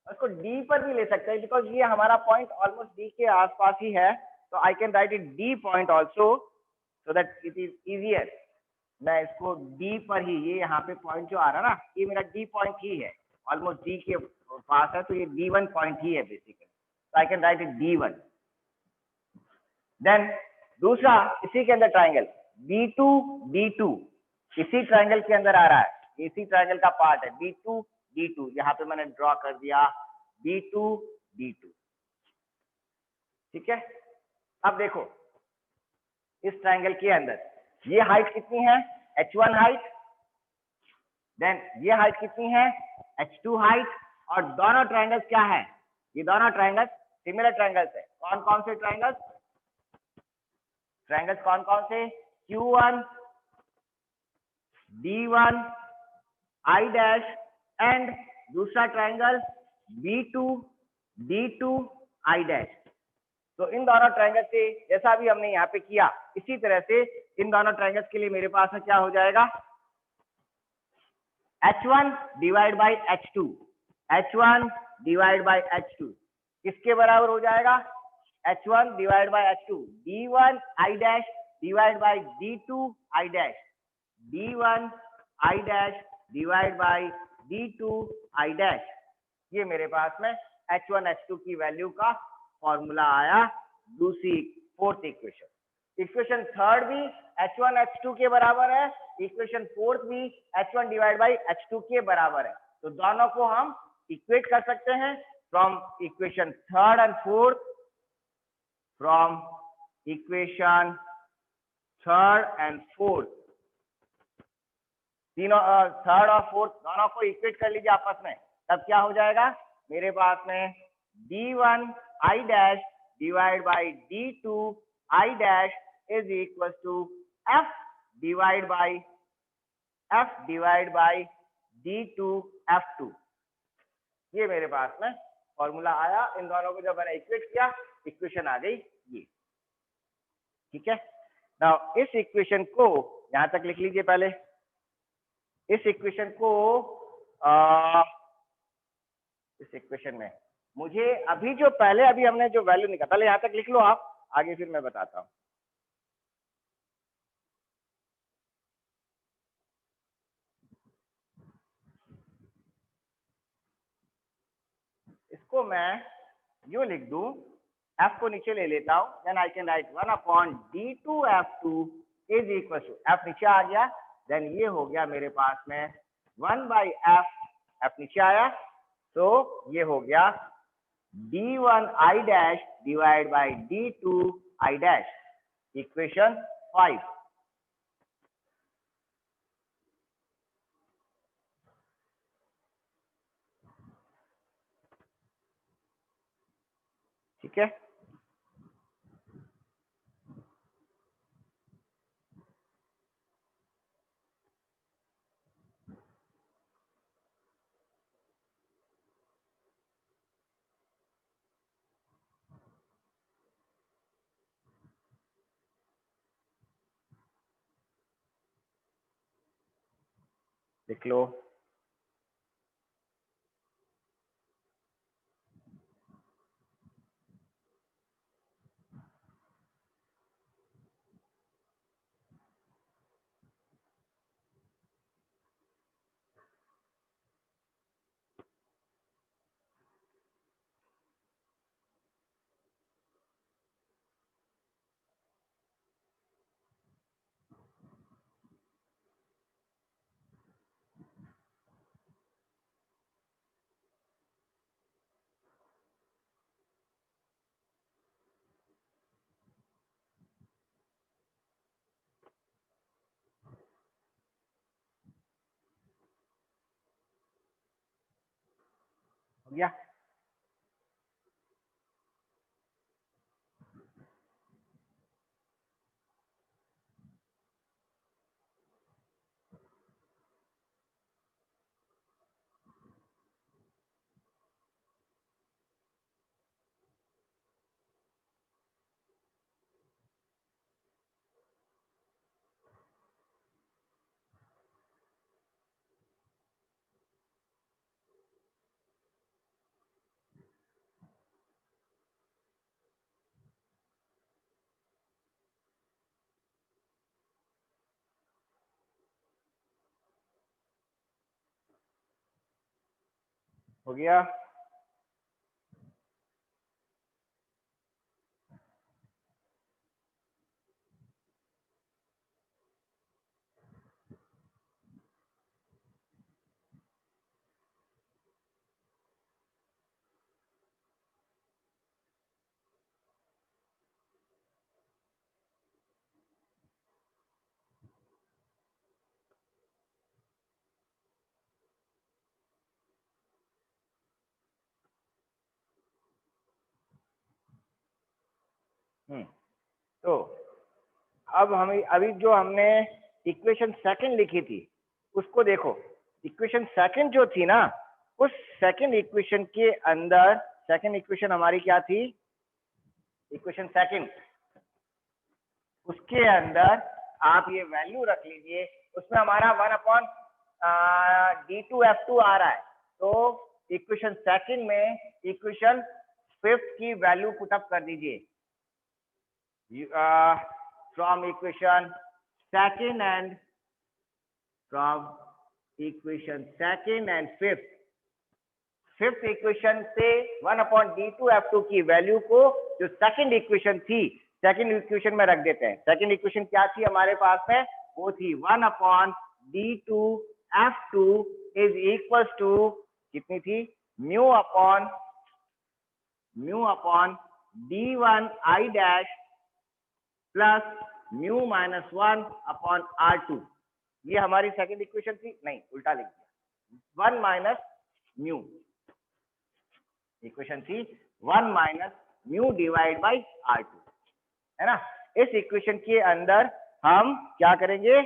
उसको D पर भी ले सकते हैं, बिकॉज ये हमारा पॉइंट ऑलमोस्ट D के आसपास ही है, So I can write it D point also so that it is easier. मैं इसको D पर ही, ये यहाँ पे पॉइंट जो आ रहा है ना, ये मेरा D पॉइंट ही है, ऑलमोस्ट D के पास है, तो ये D1 पॉइंट ही है basically. So I can write it D1. Then दूसरा इसी के अंदर ट्राइंगल B2 D2 इसी ट्राइंगल के अंदर आ रहा है, इसी ट्राइंगल का पार्ट है B2 D2. यहाँ पे मैंने ड्रॉ कर दिया B2 D2. ठीक है. अब देखो इस ट्राइंगल के अंदर ये हाइट कितनी है, H1 हाइट, देन ये हाइट कितनी है, H2 हाइट, और दोनों ट्राइंगल्स क्या है, ये दोनों ट्राइंगल्स सिमिलर ट्राइंगल्स है. कौन कौन से ट्राइंगल्स, ट्राइंगल्स कौन कौन से, Q1 D1 I dash and दूसरा triangle B2 D2 I dash. तो इन दोनों ट्राइंगल से जैसा भी हमने यहाँ पे किया, इसी तरह से इन दोनों ट्राइंगल्स के लिए मेरे पास में क्या हो जाएगा, H1 divide by H2, H1 divide by H2 किसके बराबर हो जाएगा, H1 divide by H2 D1 I dash divide by D2 I dash, D1 I dash divide by D2 I dash. ये मेरे पास में H1 H2 की वैल्यू का फॉर्मूला आया दूसरी फोर्थ इक्वेशन. इक्वेशन थर्ड भी H1 H2 के बराबर है, इक्वेशन फोर्थ भी H1 डिवाइड बाई H2 के बराबर है. तो दोनों को हम इक्वेट कर सकते हैं from equation third and fourth, from equation third and fourth, तीनों थर्ड और फोर्थ दोनों को इक्वेट कर लीजिए आपस में. तब क्या हो जाएगा, मेरे पास में D1 I dash divide by D2 I dash is equal to F divide by D2 F2. ये मेरे पास में फॉर्मूला आया. इन दोनों को जब मैंने इक्वेट किया, इक्वेशन आ गई ये. ठीक है. नाउ इस इक्वेशन को यहां तक लिख लीजिए पहले. इस इक्वेशन को इस इक्वेशन में मुझे अभी जो पहले अभी हमने जो वैल्यू निकाला, पहले यहां तक लिख लो आप, आगे फिर मैं बताता हूं. इसको मैं यूं लिख दूं, F को नीचे ले लेता हूं, then I can write 1/D2 F2 is equal to, F नीचे आ गया, देन ये हो गया मेरे पास में 1/F, F नीचे आया, तो ये हो गया D1 I dash divide by D2 I dash, equation 5. ठीक है. लिख लो. हो गया. हो गया। तो अब हमें अभी जो हमने इक्वेशन सेकंड लिखी थी उसको देखो। इक्वेशन सेकंड जो थी ना, उस सेकंड इक्वेशन के अंदर, सेकंड इक्वेशन हमारी क्या थी, इक्वेशन सेकंड, उसके अंदर आप ये वैल्यू रख लीजिए। उसमें हमारा 1/d2f2 आ रहा है। तो इक्वेशन सेकंड में इक्वेशन फिफ्थ की वैल्यू पुटअप कर दीजिए। From equation second and fifth equation से 1/d2f2 की वैल्यू को जो सेकंड इक्वेशन थी, सेकंड इक्वेशन में रख देते हैं। सेकंड इक्वेशन क्या थी हमारे पास में, वो थी 1/d2f2 इज इक्वल टू कितनी थी, mu upon d1 i dash plus mu -1/r2। ये हमारी सेकंड इक्वेशन थी, नहीं उल्टा लिख दिया, 1 माइनस म्यू, इक्वेशन थी 1 minus mu divide by r2, है ना। इस इक्वेशन के अंदर हम क्या करेंगे,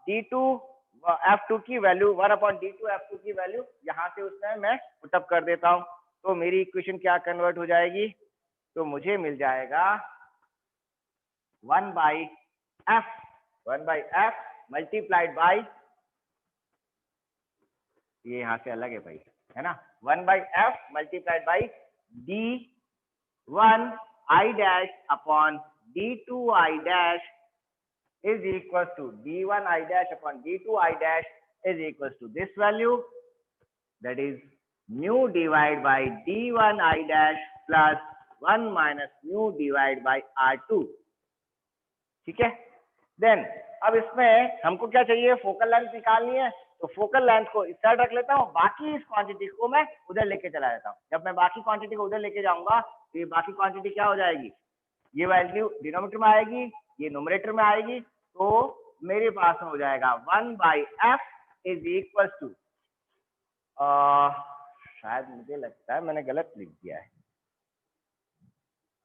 d2f2 की वैल्यू 1/d2f2 की वैल्यू यहां से उसमें मैं पुटअप कर देता हूं। तो मेरी इक्वेशन क्या कन्वर्ट हो जाएगी, तो मुझे मिल जाएगा 1/f मल्टीप्लाइड बाई, ये यहां से अलग है भाई, है ना, 1/f multiplied by d1 i dash upon d2 i dash is equals to d1 i dash upon d2 i dash is equals to this value, that is mu divided by d1 i dash plus 1 minus mu divided by r2। ठीक है। Then अब इसमें हमको क्या चाहिए, focal length निकालनी है। तो फोकल लेंथ को इस साइड रख लेता हूँ, बाकी इस क्वांटिटी को मैं उधर लेके चला जाता हूँ। जब मैं बाकी क्वांटिटी को उधर लेके जाऊंगा तो ये बाकी क्वांटिटी क्या हो जाएगी, ये वैल्यू डिनोमिनेटर में आएगी, ये न्यूमरेटर में आएगी। तो मेरे पास में हो जाएगा 1/f इज इक्वल टू, शायद मुझे लगता है मैंने गलत लिख दिया है,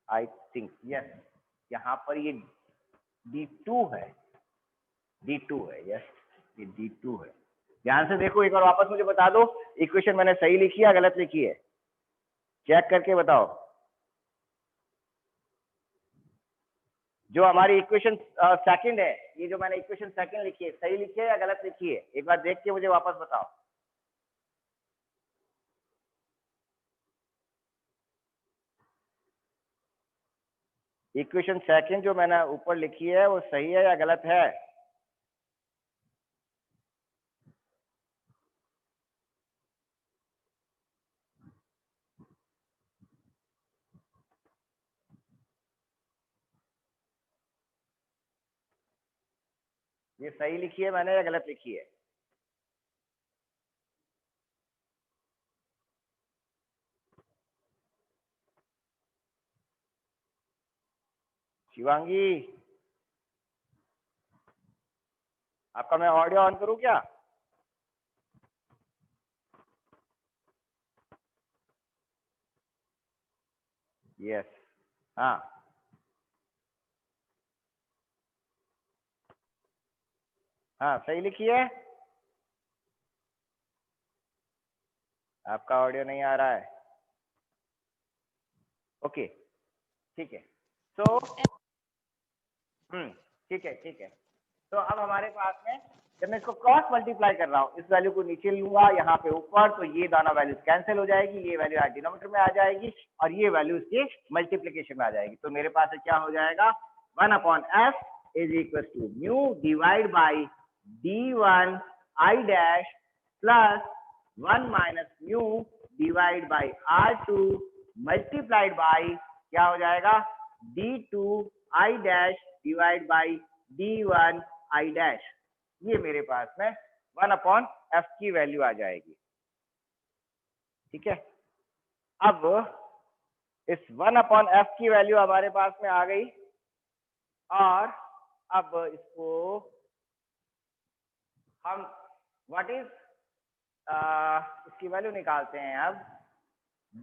आई थिंक यस, यहाँ पर ये d2 है, यस ये d2 है। ध्यान से देखो एक बार, वापस मुझे बता दो इक्वेशन मैंने सही लिखी है या गलत लिखी है, चेक करके बताओ। जो हमारी इक्वेशन सेकंड है, ये जो मैंने इक्वेशन सेकंड लिखी है, सही लिखी है या गलत लिखी है, एक बार देख के मुझे वापस बताओ। इक्वेशन सेकंड जो मैंने ऊपर लिखी है वो सही है या गलत है? ये सही लिखी है मैंने या गलत लिखी है? शिवांगी, आपका मैं ऑडियो ऑन करूं क्या? यस, हाँ हाँ सही लिखी है। आपका ऑडियो नहीं आ रहा है, ओके ठीक है। तो ठीक है ठीक है। तो अब हमारे पास में जब मैं इसको क्रॉस मल्टीप्लाई कर रहा हूँ, इस वैल्यू को नीचे लूंगा यहाँ पे ऊपर, तो ये दोनों वैल्यूज कैंसिल हो जाएगी, ये वैल्यू डिनोमिनेटर में आ जाएगी और ये वैल्यू इसके मल्टीप्लीकेशन में आ जाएगी। तो मेरे पास क्या हो जाएगा, 1/f is equal to mu divide by d1 i dash plus 1 minus mu divide by R2 multiplied by क्या हो जाएगा D2 I dash divide by D1 I dash. ये मेरे पास में 1/f की वैल्यू आ जाएगी। ठीक है, अब इस 1/f की वैल्यू हमारे पास में आ गई और अब इसको हम व्हाट इज इसकी वैल्यू निकालते हैं। अब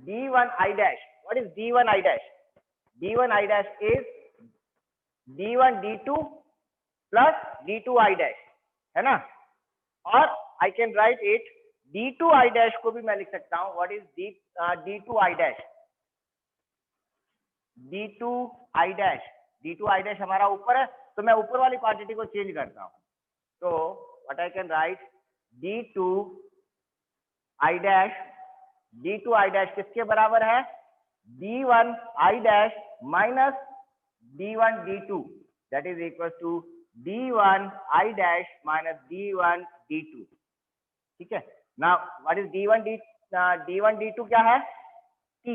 D1 I dash, what is D1 I dash? D1 I dash is D1 D2 plus D2 I dash, है ना? और आई can write it D2 I dash को भी मैं लिख सकता हूं। What is D2 I dash? D2 I dash, D2 I dash हमारा ऊपर है, तो मैं ऊपर वाली क्वांटिटी को चेंज करता हूं। तो what I can write D2 I dash, D2 I dash किसके बराबर है? D1 I dash minus D1 D2 that is equal to D1 I dash minus D1 D2। ठीक है, now what is D1 D2 क्या है? T।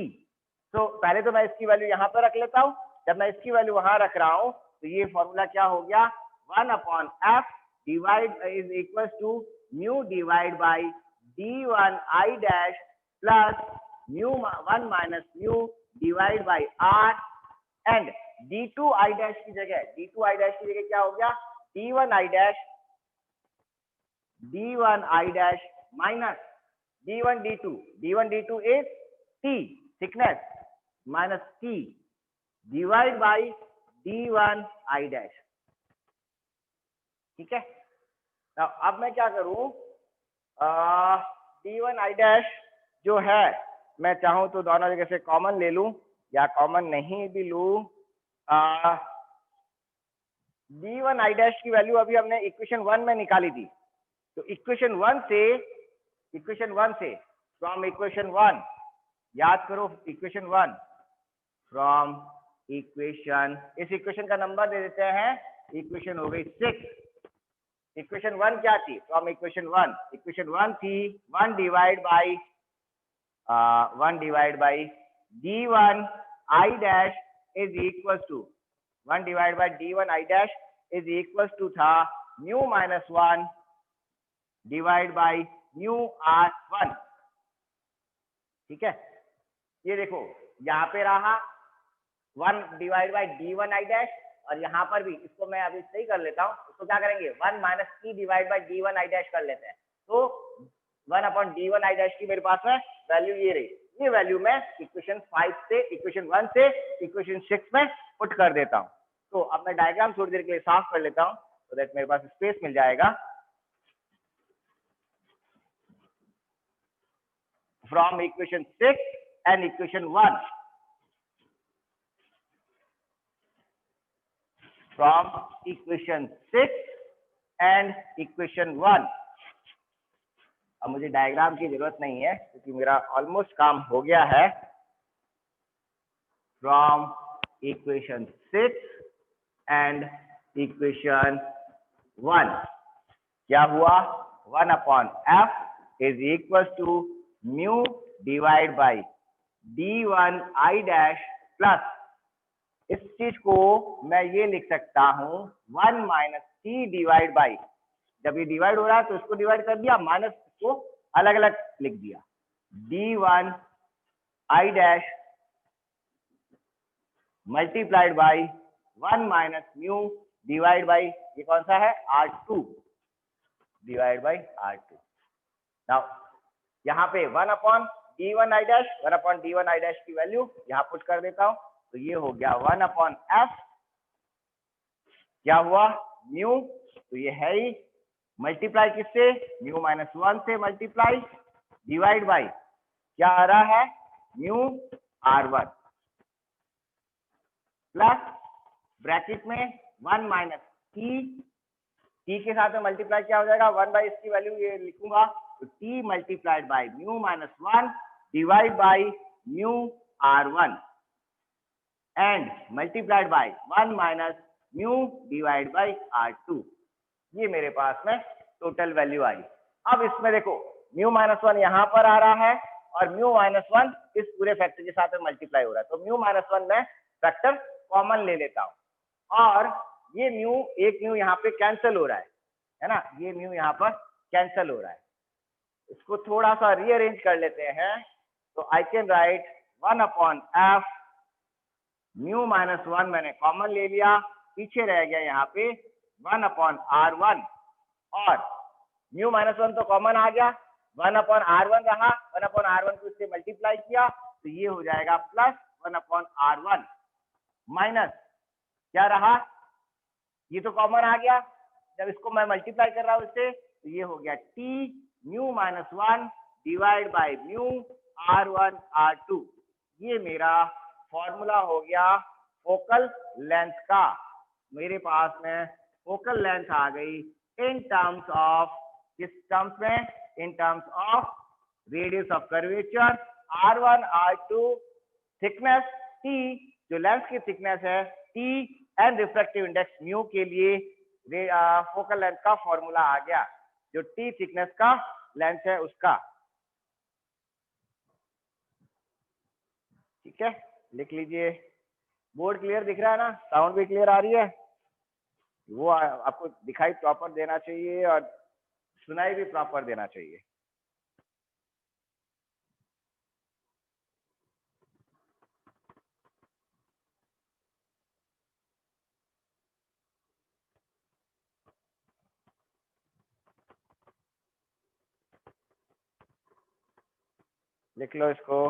तो पहले तो मैं इसकी वैल्यू यहाँ पर रख लेता हूँ। जब मैं इसकी वैल्यू वहां रख रहा हूँ तो ये फॉर्मूला क्या हो गया? 1/f divide is equal to mu divide by D1 I dash plus mu 1 minus mu divide by R and D2 I dash की जगह क्या हो गया? D1 I dash minus D1 D2 is T thickness minus T divide by D1 I dash. ठीक है, अब मैं क्या करूं? D1 I डैश जो है मैं चाहूं तो दोनों जगह से कॉमन ले लूं या कॉमन नहीं भी लूं। D1 I डैश की वैल्यू अभी हमने इक्वेशन 1 में निकाली थी, तो इक्वेशन 1 से फ्रॉम इक्वेशन 1 याद करो, इक्वेशन 1 फ्रॉम इक्वेशन, इस इक्वेशन का नंबर दे देते हैं, इक्वेशन हो गई 6। इक्वेशन 1 क्या थी? फ्रॉम इक्वेशन 1 थी 1 divide by D1 I dash is equal to 1 divide by D1 I dash is equal to था mu minus 1 divide by mu R1। ठीक है, ये देखो यहाँ पे रहा 1 divide by D1 I dash और यहाँ पर भी इसको मैं अभी सही कर लेता हूँ। इसको क्या करेंगे? 1 minus T divide by D1 I dash कर लेते हैं। तो 1/D1 I डैश की मेरे पास में वैल्यू ये रही। ये वैल्यू मैं इक्वेशन 1 से इक्वेशन 6 में पुट कर देता हूँ। तो अब मैं डायग्राम थोड़ी देर के लिए साफ कर लेता हूँ तो दैट मेरे पास स्पेस मिल जाएगा। From equation 6 and equation 1, from equation 6 and equation 1। अब मुझे डायग्राम की जरूरत नहीं है क्योंकि मेरा ऑलमोस्ट काम हो गया है। फ्रॉम इक्वेशन 6 एंड इक्वेशन 1 क्या हुआ? 1/f is equal to mu divide by D1 I dash plus, इस चीज को मैं ये लिख सकता हूं 1 माइनस T डिवाइड बाई, जब ये डिवाइड हो रहा है तो इसको डिवाइड कर दिया, माइनस को अलग अलग लिख दिया, D1 I dash multiplied by 1 minus mu divide by ये कौन सा है? R2 divide by R2। Now यहाँ पे 1/D1 I डैश की वैल्यू यहाँ पुट कर देता हूं तो ये हो गया 1/f। क्या हुआ? म्यू, तो ये है ही मल्टीप्लाई किससे? म्यू माइनस 1 से मल्टीप्लाई डिवाइड बाई क्या आ रहा है? म्यू R1 प्लस ब्रैकेट में 1 माइनस टी के साथ में मल्टीप्लाई क्या हो जाएगा? 1 बाई इसकी वैल्यू ये लिखूंगा तो T multiplied by mu minus 1 divide by mu R1 and multiplied by 1 minus mu divide by R2। ये मेरे पास में टोटल वैल्यू आई। अब इसमें देखो μ-1 यहाँ पर आ रहा है और μ-1 इस पूरे फैक्टर के साथ में मल्टीप्लाई हो रहा है, तो μ-1 मैं फैक्टर कॉमन ले लेता हूं और ये एक म्यू यहाँ पे कैंसिल हो रहा है ना, ये म्यू यहाँ पर कैंसिल हो रहा है। इसको थोड़ा सा रीअरेंज कर लेते हैं, तो आई कैन राइट 1/f μ-1 मैंने कॉमन ले लिया, पीछे रह गया यहाँ पे 1/r1 और μ-1 तो कॉमन आ गया, 1/r1 रहा, 1/r1 को इससे मल्टीप्लाई किया तो ये हो जाएगा प्लस 1/r1 माइनस क्या रहा, ये तो कॉमन आ गया, जब इसको मैं मल्टीप्लाई कर रहा हूं इससे तो ये हो गया t μ-1 divide by μ-r1 r2। ये मेरा फॉर्मूला हो गया फोकल लेंथ का। मेरे पास में फोकल लेंथ आ गई इन टर्म्स ऑफ, किस टर्म्स में, in terms of radius of curvature r1 r2 thickness t, जो लेंस की थिकनेस है t and refractive index mu के लिए फोकल लेंथ का फॉर्मूला आ गया, जो t थिकनेस का लेंथ है उसका। ठीक है, लिख लीजिए। बोर्ड क्लियर दिख रहा है ना, साउंड भी क्लियर आ रही है, वो आपको दिखाई प्रॉपर देना चाहिए और सुनाई भी प्रॉपर देना चाहिए। लिख लो इसको।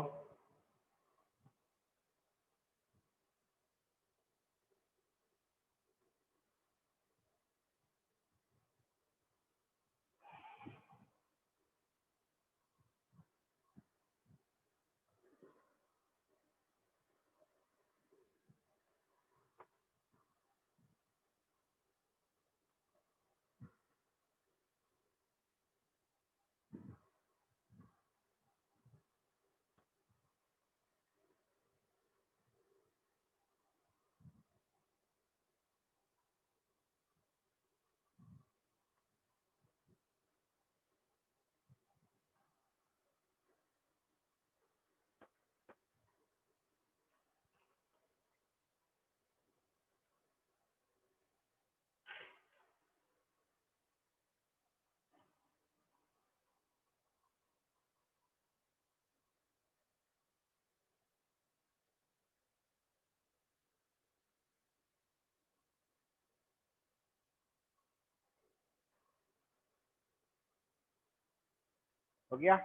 हो गया?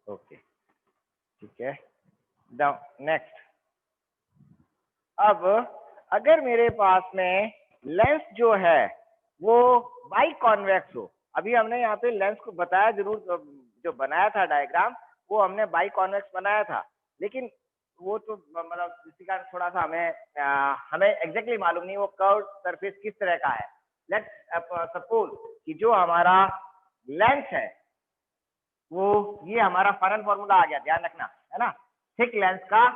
ओके, ठीक है। नेक्स्ट, अब अगर मेरे पास में लेंस जो है वो बाई कॉन्वेक्स हो, अभी हमने यहाँ पे लेंस को बताया जरूर, जो बनाया था डायग्राम वो हमने बाई कॉन्वेक्स बनाया था, लेकिन वो तो मतलब इसी का थोड़ा सा हमें एग्जैक्टली मालूम नहीं वो कर्व सरफेस किस तरह का है। लेट्स सपोज कि जो हमारा लेंस है वो ये हमारा फाइनल फॉर्मूला आ गया, ध्यान रखना है ना, थिक लेंस का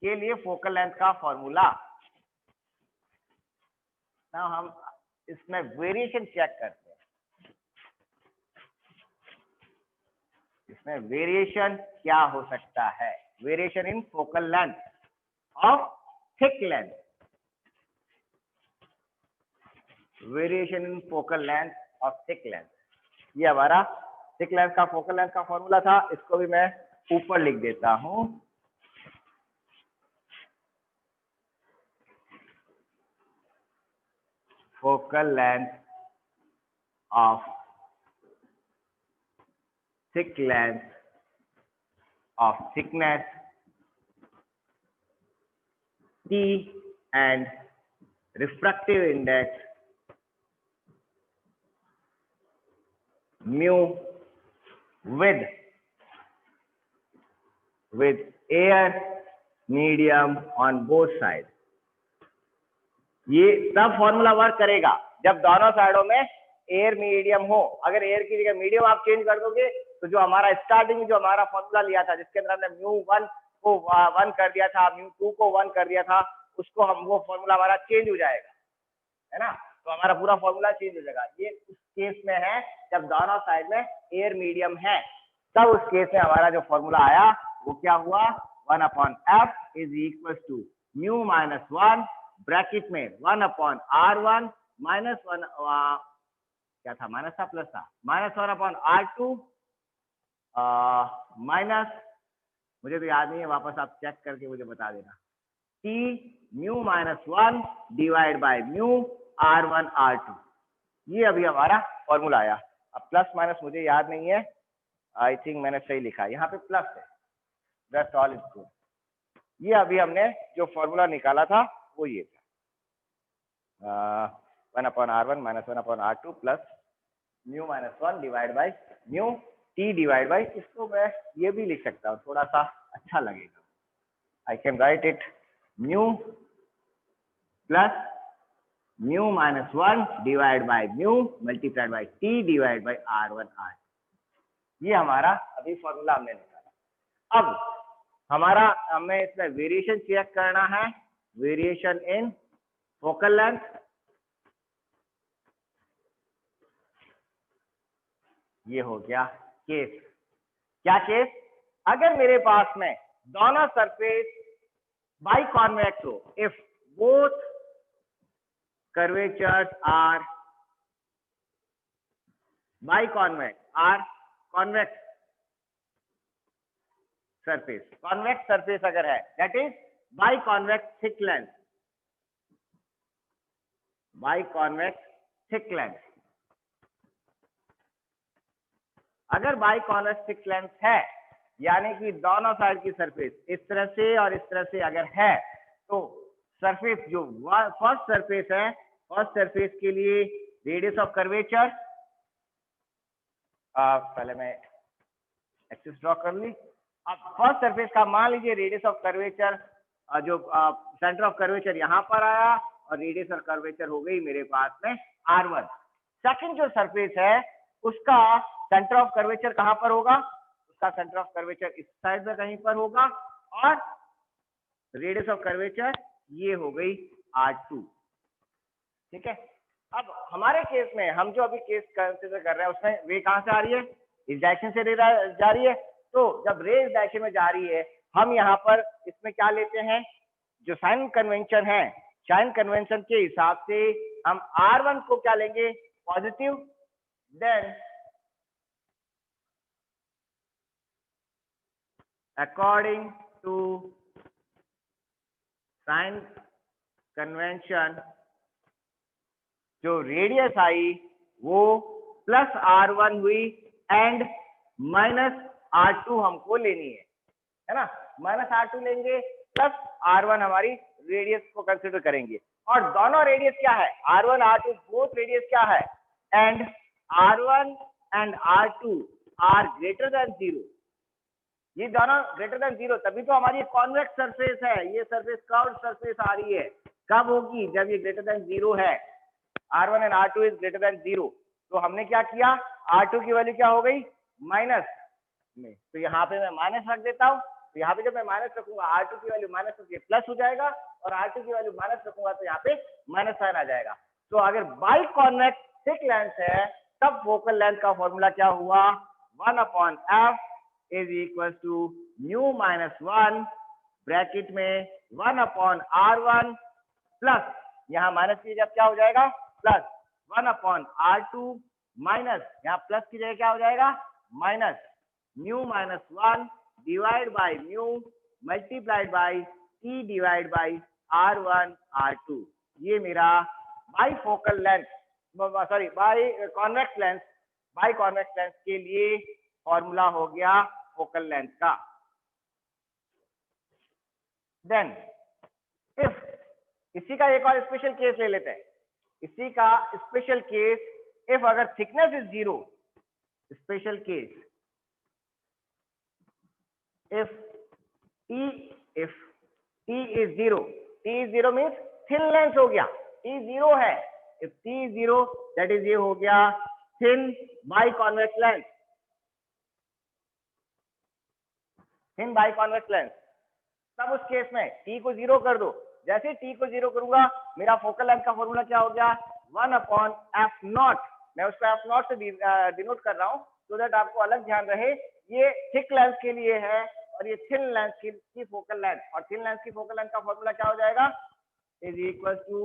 के लिए फोकल लेंथ का फॉर्मूला। ना हम इसमें वेरिएशन चेक करते हैं, इसमें वेरिएशन क्या हो सकता है, variation in focal length of thick length, variation in focal length of thick length. ये हमारा थिक लेंथ का फोकल लेंथ का फॉर्मूला था, इसको भी मैं ऊपर लिख देता हूं। Focal length of thick length of thickness T and refractive index mu with air medium on both sides। ये सब फॉर्मूला वर्क करेगा जब दोनों साइडों में एयर मीडियम हो, अगर एयर की जगह मीडियम आप चेंज कर दोगे तो जो हमारा स्टार्टिंग में जो हमारा फॉर्मूला लिया था जिसके अंदर हमने μ1 को 1 कर दिया था, μ2 को 1 कर दिया था, उसको हम वो फॉर्मूला हमारा चेंज हो जाएगा, है ना। तो हमारा पूरा फॉर्मूला चेंज हो जाएगा। ये उस केस में है जब दोनों साइड में एयर मीडियम है, तब उस केस में हमारा जो फॉर्मूला आया वो क्या हुआ, 1/f is equal to mu minus 1 bracket में 1/r1 माइनस 1 क्या था, माइनस था प्लस था, -1/r2 माइनस, मुझे तो याद नहीं है, वापस आप चेक करके मुझे बता देना, t mu minus 1 divide by mu r1 r2। ये अभी हमारा फॉर्मूला आया। अब प्लस माइनस मुझे याद नहीं है, आई थिंक मैंने सही लिखा है, यहाँ पे प्लस है, दैट्स ऑल इज गुड। ये अभी हमने जो फॉर्मूला निकाला था वो ये था 1/r1 minus 1/r2 plus mu minus 1 divide by mu t divide by, इसको मैं ये भी लिख सकता हूँ, थोड़ा सा अच्छा लगेगा, आई can write it mu plus mu minus 1 divide by mu multiplied bye t divide by r1 r। ये हमारा अभी फॉर्मूला हमने निकाला। अब हमारा हमें इसमें वेरिएशन चेक करना है, वेरिएशन इन फोकल लेंथ, ये हो गया केस। क्या केस, अगर मेरे पास में दोनों सरफेस बाई कॉन्वेक्स हो, if both curvatures are biconvex, are convex surface, convex surface अगर है, that is biconvex thick length, biconvex thick length। अगर बाइकॉन्वेक्स थिक लेंथ है, यानी कि दोनों साइड की सरफेस इस तरह से और इस तरह से अगर है, तो सरफेस जो फर्स्ट सरफेस है, फर्स्ट सरफेस के लिए रेडियस ऑफ कर्वेचर, पहले मैं एक्सिस ड्रॉ कर ली। अब फर्स्ट सरफेस का मान लीजिए रेडियस ऑफ कर्वेचर, जो सेंटर ऑफ कर्वेचर यहाँ पर आया और रेडियस ऑफ कर्वेचर हो गई मेरे पास में r1। सेकंड जो सरफेस है उसका सेंटर ऑफ कर्वेचर कहाँ पर होगा, उसका सेंटर ऑफ कर्वेचर इस साइड में कहीं पर होगा और रेडियस ऑफ कर्वेचर ये हो गई r2, ठीक है। अब हमारे केस में हम जो अभी केस कंसीडर कर रहे हैं उसमें वे कहां से आ रही है, इस डायरेक्शन से जा रही है। तो जब रे इस डायरेक्शन में जा रही है, हम यहाँ पर इसमें क्या लेते हैं, जो साइन कन्वेंशन है, साइन कन्वेंशन के हिसाब से हम r1 को क्या लेंगे, positive, then according to sign convention जो रेडियस आई वो प्लस r1 हुई एंड माइनस r2 हमको लेनी है ना, माइनस r2 लेंगे प्लस r1 हमारी रेडियस को कंसिडर करेंगे, और दोनों रेडियस क्या है, r1 r2 बोथ रेडियस क्या है, and r1 and r2 are greater than 0, ये दोनों ग्रेटर देन 0, तभी तो हमारी कॉन्वेक्स सरफेस है, ये सरफेस कर्व्ड सरफेस आ रही है। कब होगी, जब ये ग्रेटर देन 0 है, r1 and r2 is greater than 0। तो हमने क्या किया, r2 की वैल्यू क्या हो गई, माइनस में, तो यहाँ पे मैं माइनस रख देता हूँ। तो यहाँ पे जब मैं माइनस रखूंगा r2 की वैल्यू माइनस होकर प्लस हो जाएगा, और r2 की वैल्यू माइनस रखूंगा तो यहाँ पे माइनस साइन आ जाएगा। तो अगर बाई कॉन्वेक्स थिक लेंथ है तब फोकल लेंथ का फॉर्मूला क्या हुआ, 1/f is equal to mu minus 1 bracket में 1/r1 प्लस, यहाँ माइनस की जगह क्या हो जाएगा, प्लस 1/r2 माइनस, यहाँ प्लस की जगह क्या हो जाएगा, minus mu minus 1 divide by mu multiplied bye t divide by r1 r2। ये मेरा by focal length, sorry by convex length, by convex length के लिए फॉर्मूला हो गया फोकल लेंथ का। देन इफ, इसी का एक और स्पेशल केस ले लेते हैं, इसी का स्पेशल केस, इफ अगर thickness is 0, special case if t is 0, t is 0 means thin length हो गया, t 0 है if T is 0 that is ये हो गया thin by convex lens, thin by convex lens. तब उस केस में टी को 0 कर दो, जैसे टी को 0 करूंगा मेरा फोकल लेंथ का फॉर्मूला क्या हो गया 1/f0। मैं उसको f0 से डिनोट कर रहा हूं सो दैट आपको अलग ध्यान रहे। ये थिक लेंस के लिए है और ये थिन लेंस की फोकल लेंथ, और थिन लेंस की फोकल लेंथ का फॉर्मूला क्या हो जाएगा is equal to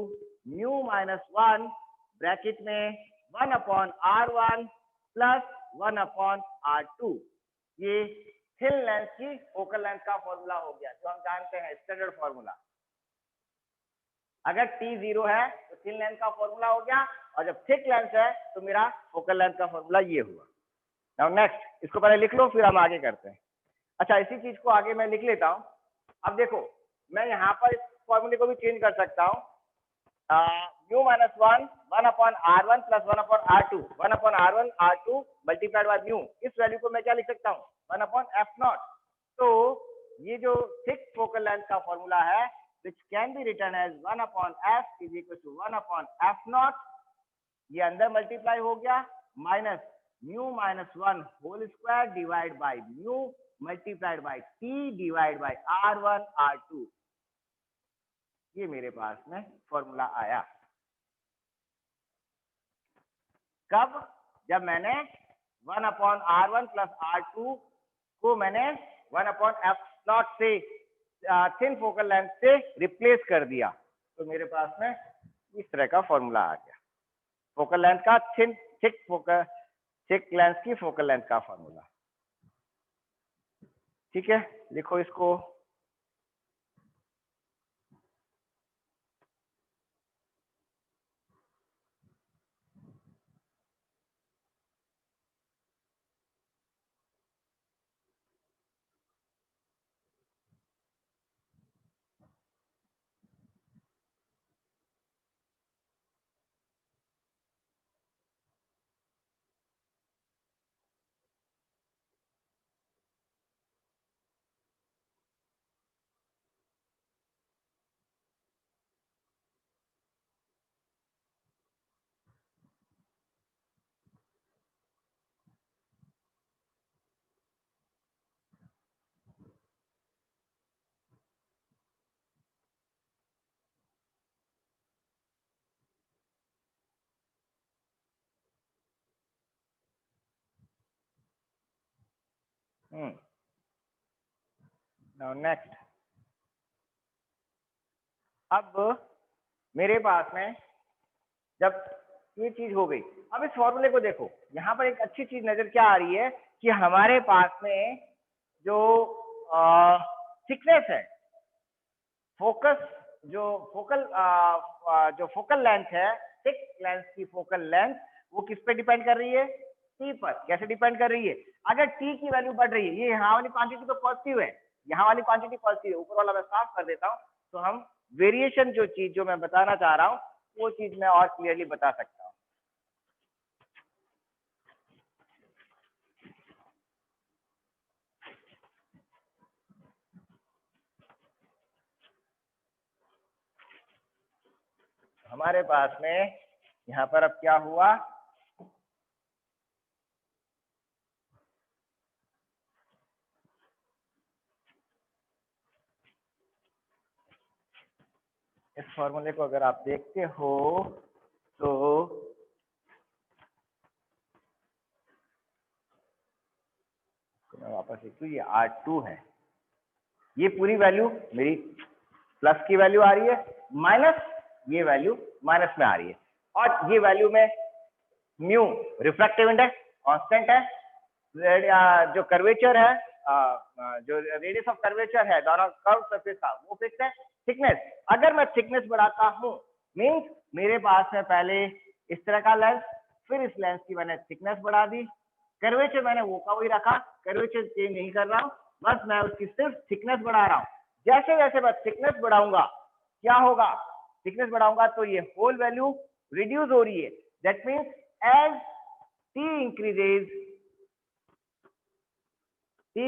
mu minus 1 bracket में 1/r1 प्लस 1/r2। ये थिन लेंस की फोकल लेंथ का फॉर्मूला हो गया जो हम जानते हैं स्टैंडर्ड फॉर्मूला। अगर t 0 है तो थिन लेंथ का फॉर्मूला हो गया, और जब थिक लेंस है तो मेरा फोकल लेंथ का फॉर्मूला ये हुआ। नाउ नेक्स्ट, इसको पहले लिख लो फिर हम आगे करते हैं। अच्छा, इसी चीज को आगे मैं लिख लेता हूँ। अब देखो मैं यहाँ पर इस फॉर्मूले को भी चेंज कर सकता हूँ, mu minus 1 1/r1 plus 1/r2, 1/r1 r2 multiplied by mu. इस वैल्यू को मैं क्या लिख सकता हूँ 1/f0। तो ये जो थिक फोकल लेंथ का फॉर्मूला है which can be written as 1/f is equal to 1/f0, ये अंदर मल्टीप्लाई हो गया minus mu minus 1 whole square divide by mu multiplied by T divide by r1 r2। ये मेरे पास में फॉर्मूला आया। कब? जब मैंने 1/r1 प्लस r2 को मैंने 1/f0 से थिन फोकल लेंथ से रिप्लेस कर दिया, तो मेरे पास में इस तरह का फॉर्मूला आ गया फोकल लेंथ का, थिक लेंथ की फोकल लेंथ का फॉर्मूला। ठीक है, लिखो इसको। नाउ नेक्स्ट, अब मेरे पास में जब ये चीज हो गई, अब इस फॉर्मूले को देखो, यहाँ पर एक अच्छी चीज नजर क्या आ रही है कि हमारे पास में जो थिकनेस है, फोकस जो फोकल लेंथ है, थिक लेंथ की फोकल लेंथ वो किस पे डिपेंड कर रही है टी पर। कैसे डिपेंड कर रही है? अगर टी की वैल्यू बढ़ रही है, ये यहाँ वाली क्वांटिटी तो पॉजिटिव है, यहाँ वाली क्वांटिटी पॉजिटिव है, ऊपर वाला मैं साफ कर देता हूँ तो हम वेरिएशन जो चीज जो मैं बताना चाह रहा हूँ वो चीज मैं और क्लियरली बता सकता हूँ। हमारे पास में यहाँ पर अब क्या हुआ, इस फॉर्मूले को अगर आप देखते हो तो मैं वापस लिखूँ, ये R2 है, ये पूरी वैल्यू मेरी प्लस की वैल्यू आ रही है, माइनस ये वैल्यू माइनस में आ रही है, और ये वैल्यू में म्यू रिफ्रैक्टिव इंडेक्स कांस्टेंट है, जो कर्वेचर है, जो रेडियस ऑफ कर्वेचर है दोनों कर्व सरफेस का वो फिक्स है। थिकनेस, अगर मैं थिकनेस बढ़ाता हूँ मींस मेरे पास में पहले इस तरह का लेंस, फिर इस लेंस की मैंने थिकनेस बढ़ा दी, कर्वेचर मैंने वो का वही रखा, कर्वेचर चेंज नहीं कर रहा हूँ, बस मैं उसकी सिर्फ थिकनेस बढ़ा रहा हूँ। जैसे जैसे मैं थिकनेस बढ़ाऊंगा क्या होगा, थिकनेस बढ़ाऊंगा तो ये होल वैल्यू रिड्यूस हो रही है, that means as T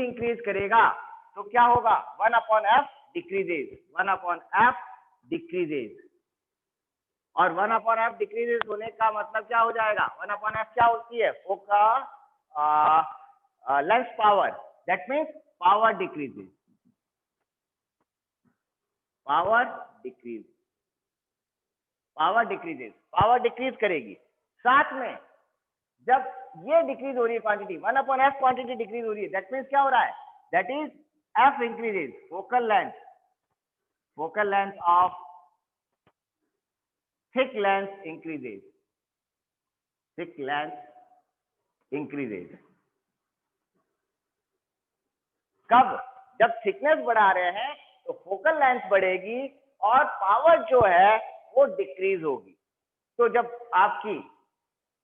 increase करेगा तो क्या होगा 1/f डिक्रीजेज, 1/f डिक्रीजेज। और 1/f डिक्रीजेस होने का मतलब क्या हो जाएगा? 1/f क्या होती है? Focal lens power, that means power decreases, power decrease, power decreases, power decrease करेगी। साथ में जब ये डिक्रीज हो रही है क्वांटिटी, 1/f क्वांटिटी डिक्रीज हो रही है, दैट मीन्स क्या हो रहा है? That is f increases, focal length of thick length increases, thick length increases. कब? जब थिकनेस बढ़ा रहे हैं तो फोकल लेंथ बढ़ेगी और पावर जो है वो डिक्रीज होगी। तो जब आपकी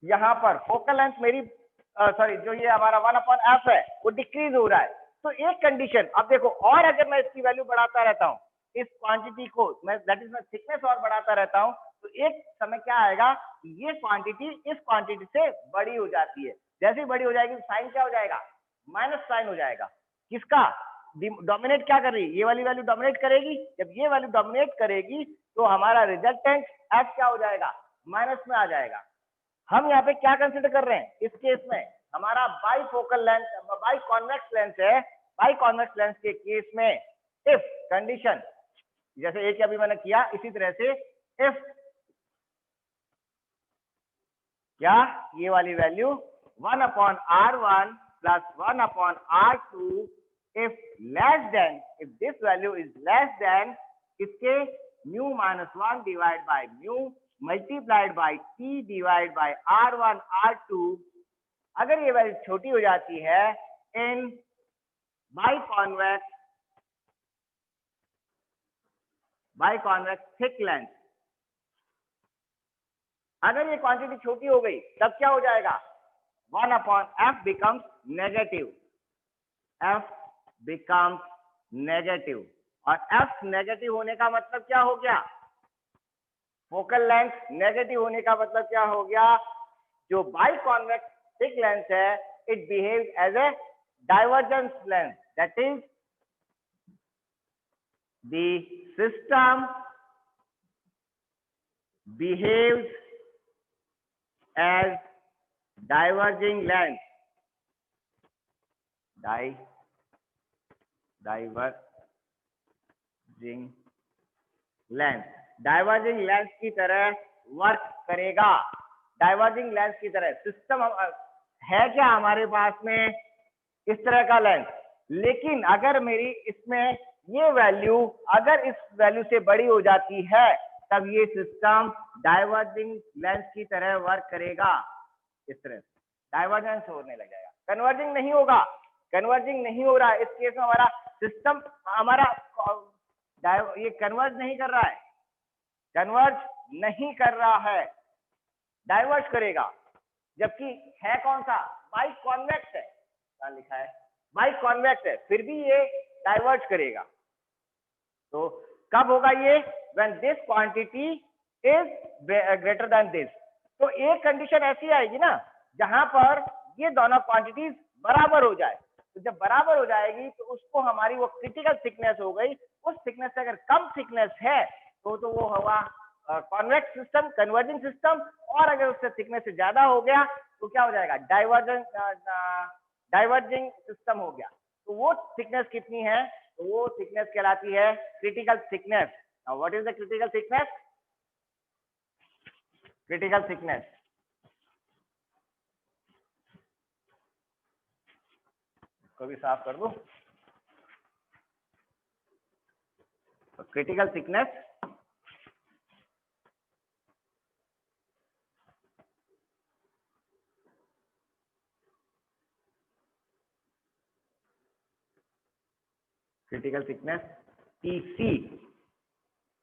यहाँ पर फोकल लेंथ मेरी सॉरी जो ये हमारा 1/f है वो डिक्रीज हो रहा है, तो एक कंडीशन, अब देखो, और अगर मैं इसकी वैल्यू बढ़ाता रहता हूँ, इस क्वांटिटी को मैं, दैट इज मैं थिकनेस और बढ़ाता रहता हूँ, तो एक समय क्या आएगा, ये क्वांटिटी इस क्वांटिटी से बड़ी हो जाती है। जैसे ही बड़ी हो जाएगी साइन क्या हो जाएगा? माइनस साइन हो जाएगा। किसका डोमिनेट? क्या कर रही है? ये वाली वैल्यू डोमिनेट करेगी। जब ये वैल्यू डोमिनेट करेगी तो हमारा रिजल्टेंट एफ क्या हो जाएगा? माइनस में आ जाएगा। हम यहाँ पे क्या कंसिडर कर रहे हैं इस केस में? हमारा by focal length, by convex lens है। बाई कॉन्वेक्स लेंस के केस में इफ कंडीशन, जैसे एक अभी मैंने किया, इसी तरह से इफ क्या ये वाली value 1/r1 plus 1/r2 if less than, if this value is less than इसके mu -1 divided by mu multiplied by t divided by r1 r2, अगर ये वैल्यू छोटी हो जाती है इन बाइकॉन्वेक्स थिक लेंथ, अगर ये क्वांटिटी छोटी हो गई तब क्या हो जाएगा? 1/f becomes negative, f becomes negative, और f नेगेटिव होने का मतलब क्या हो गया? फोकल लेंथ नेगेटिव होने का मतलब क्या हो गया? जो बाइकॉन्वेक्स थिक लेंस है, it behaves as a divergence lens, that is the system behaves as diverging length, diverging lens की तरह वर्क करेगा। डाइवर्जिंग लेंस की तरह सिस्टम है क्या हमारे पास में इस तरह का लेंस, लेकिन अगर मेरी इसमें ये वैल्यू अगर इस वैल्यू से बड़ी हो जाती है तब ये सिस्टम डाइवर्जिंग लेंस की तरह वर्क करेगा। इस तरह से डाइवर्जेंस होने लग जाएगा, कन्वर्जिंग नहीं होगा। कन्वर्जिंग नहीं हो रहा है इस केस में, हमारा सिस्टम हमारा ये कन्वर्ज नहीं कर रहा है, कन्वर्ज नहीं कर रहा है, डाइवर्ज करेगा। जबकि है कौन सा? बाई कॉन्वेक्स है, क्या लिखा है? बाई कॉन्वेक्स है, फिर भी ये डाइवर्ज करेगा। तो कब होगा ये? When this quantity is greater then this. तो एक कंडीशन ऐसी आएगी ना जहां पर ये दोनों क्वांटिटीज बराबर हो जाए। तो जब बराबर हो जाएगी तो उसको हमारी वो क्रिटिकल थिकनेस हो गई। उस थिकनेस से अगर कम थिकनेस है तो वो होगा कॉन्वेक्स सिस्टम, कन्वर्जिंग सिस्टम, और अगर उससे थिकनेस से ज्यादा हो गया तो क्या हो जाएगा? डाइवर्जिंग सिस्टम हो गया। तो वो थिकनेस कितनी है? तो वो थिकनेस कहलाती है critical thickness. Now what is the critical thickness? Critical thickness को भी साफ कर दो। Critical thickness critical thickness TC,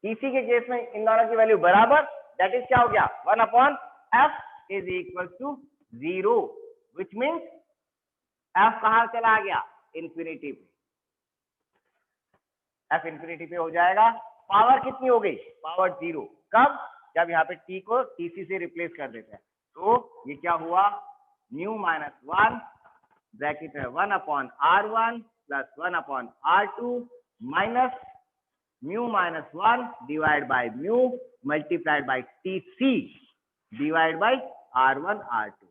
TC के केस में इन दोनों की वैल्यू बराबर, दैट इज क्या हो गया? 1/f is equal to 0, which means f कहां चला गया? इंफिनिटी पे। f इंफिनिटी पे हो जाएगा। पावर कितनी हो गई? पावर 0। कब? जब यहाँ पे t को TC से रिप्लेस कर देते हैं। तो ये क्या हुआ? न्यू -1 ब्रैकेट में 1/r1 plus 1/r2 minus mu minus 1 divide by mu multiplied bye TC divide by R1 R2।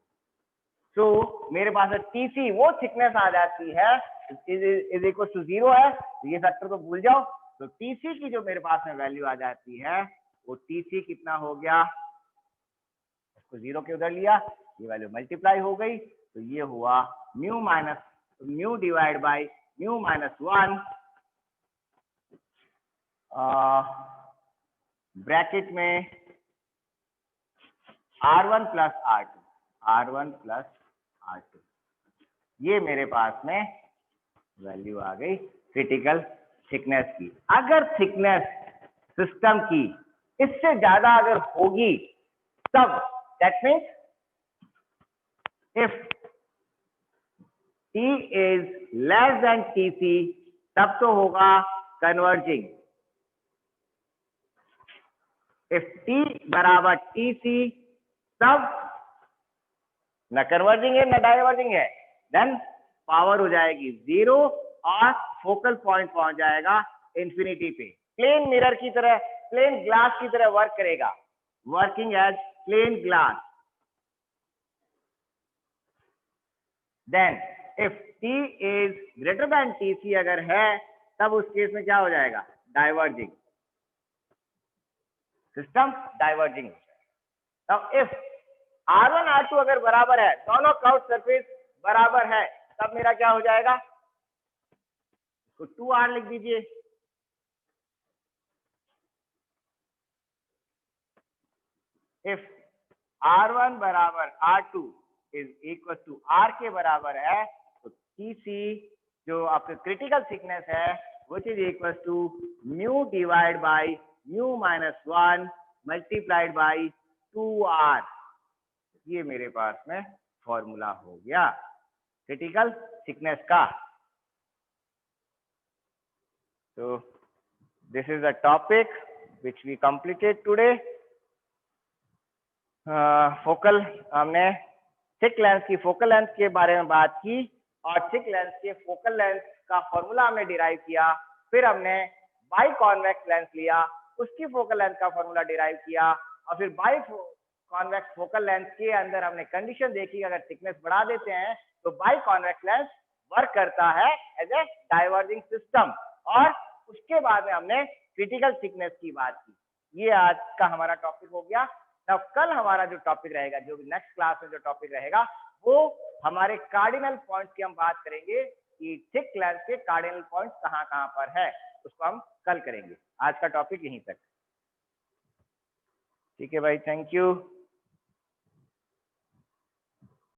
तो मेरे पास TC वो थिकनेस आ जाती है इज इक्वल टू 0 है, ये फैक्टर तो भूल जाओ। तो TC की जो मेरे पास में वैल्यू आ जाती है वो TC कितना हो गया, इसको 0 के उधर लिया, ये वैल्यू मल्टीप्लाई हो गई, तो ये हुआ mu minus mu divide by mu minus 1 bracket में R1 प्लस R2, ये मेरे पास में वैल्यू आ गई क्रिटिकल थिकनेस की। अगर थिकनेस सिस्टम की इससे ज्यादा अगर होगी तब that means if T is less than TC तब तो होगा कन्वर्जिंग। इफ T बराबर TC तब न कन्वर्जिंग है न डाइवर्जिंग है, देन पावर हो जाएगी 0 और फोकल पॉइंट पहुंच जाएगा इंफिनिटी पे। प्लेन मिरर की तरह, प्लेन ग्लास की तरह वर्क करेगा, working as plain glass. Then if T is greater than TC अगर है तब उस केस में क्या हो जाएगा, डाइवर्जिंग, सिस्टम डाइवर्जिंग। तब इफ R1 R2 अगर बराबर है, दोनों कर्व सरफेस बराबर है, तब मेरा क्या हो जाएगा, तो 2R लिख दीजिए। इफ R1 बराबर R2 is equal to R के बराबर है, तो TC जो आपका क्रिटिकल थिकनेस है which is equal to mu divide by mu minus 1 multiplied by 2R। ये मेरे पास में फॉर्मूला हो गया क्रिटिकल थिकनेस का। तो this is the topic which we completed today. Focal हमने थिक लेंस की फोकल लेंथ के बारे में बात की और थिक लेंस के फोकल लेंथ का फॉर्मूला हमने डिराइव किया। फिर हमने बाई कॉन्वेक्स लेंस लिया, उसकी फोकल लेंथ का फॉर्मूला डिराइव किया, और फिर बाई कॉन्वेक्स फोकल लेंथ के अंदर हमने कंडीशन देखी, अगर थिकनेस बढ़ा देते हैं तो बाई कॉन्वेक्स लेंस वर्क करता है एज ए डाइवर्जिंग सिस्टम। और उसके बाद में हमने क्रिटिकल थिकनेस की बात की। ये आज का हमारा टॉपिक हो गया। तब कल हमारा जो टॉपिक रहेगा, जो नेक्स्ट क्लास में जो टॉपिक रहेगा, वो हमारे कार्डिनल पॉइंट्स की हम बात करेंगे कि थिक लेंस के कार्डिनल पॉइंट्स कहाँ कहाँ पर है, उसको हम कल करेंगे। आज का टॉपिक यहीं तक। ठीक है भाई, थैंक यू।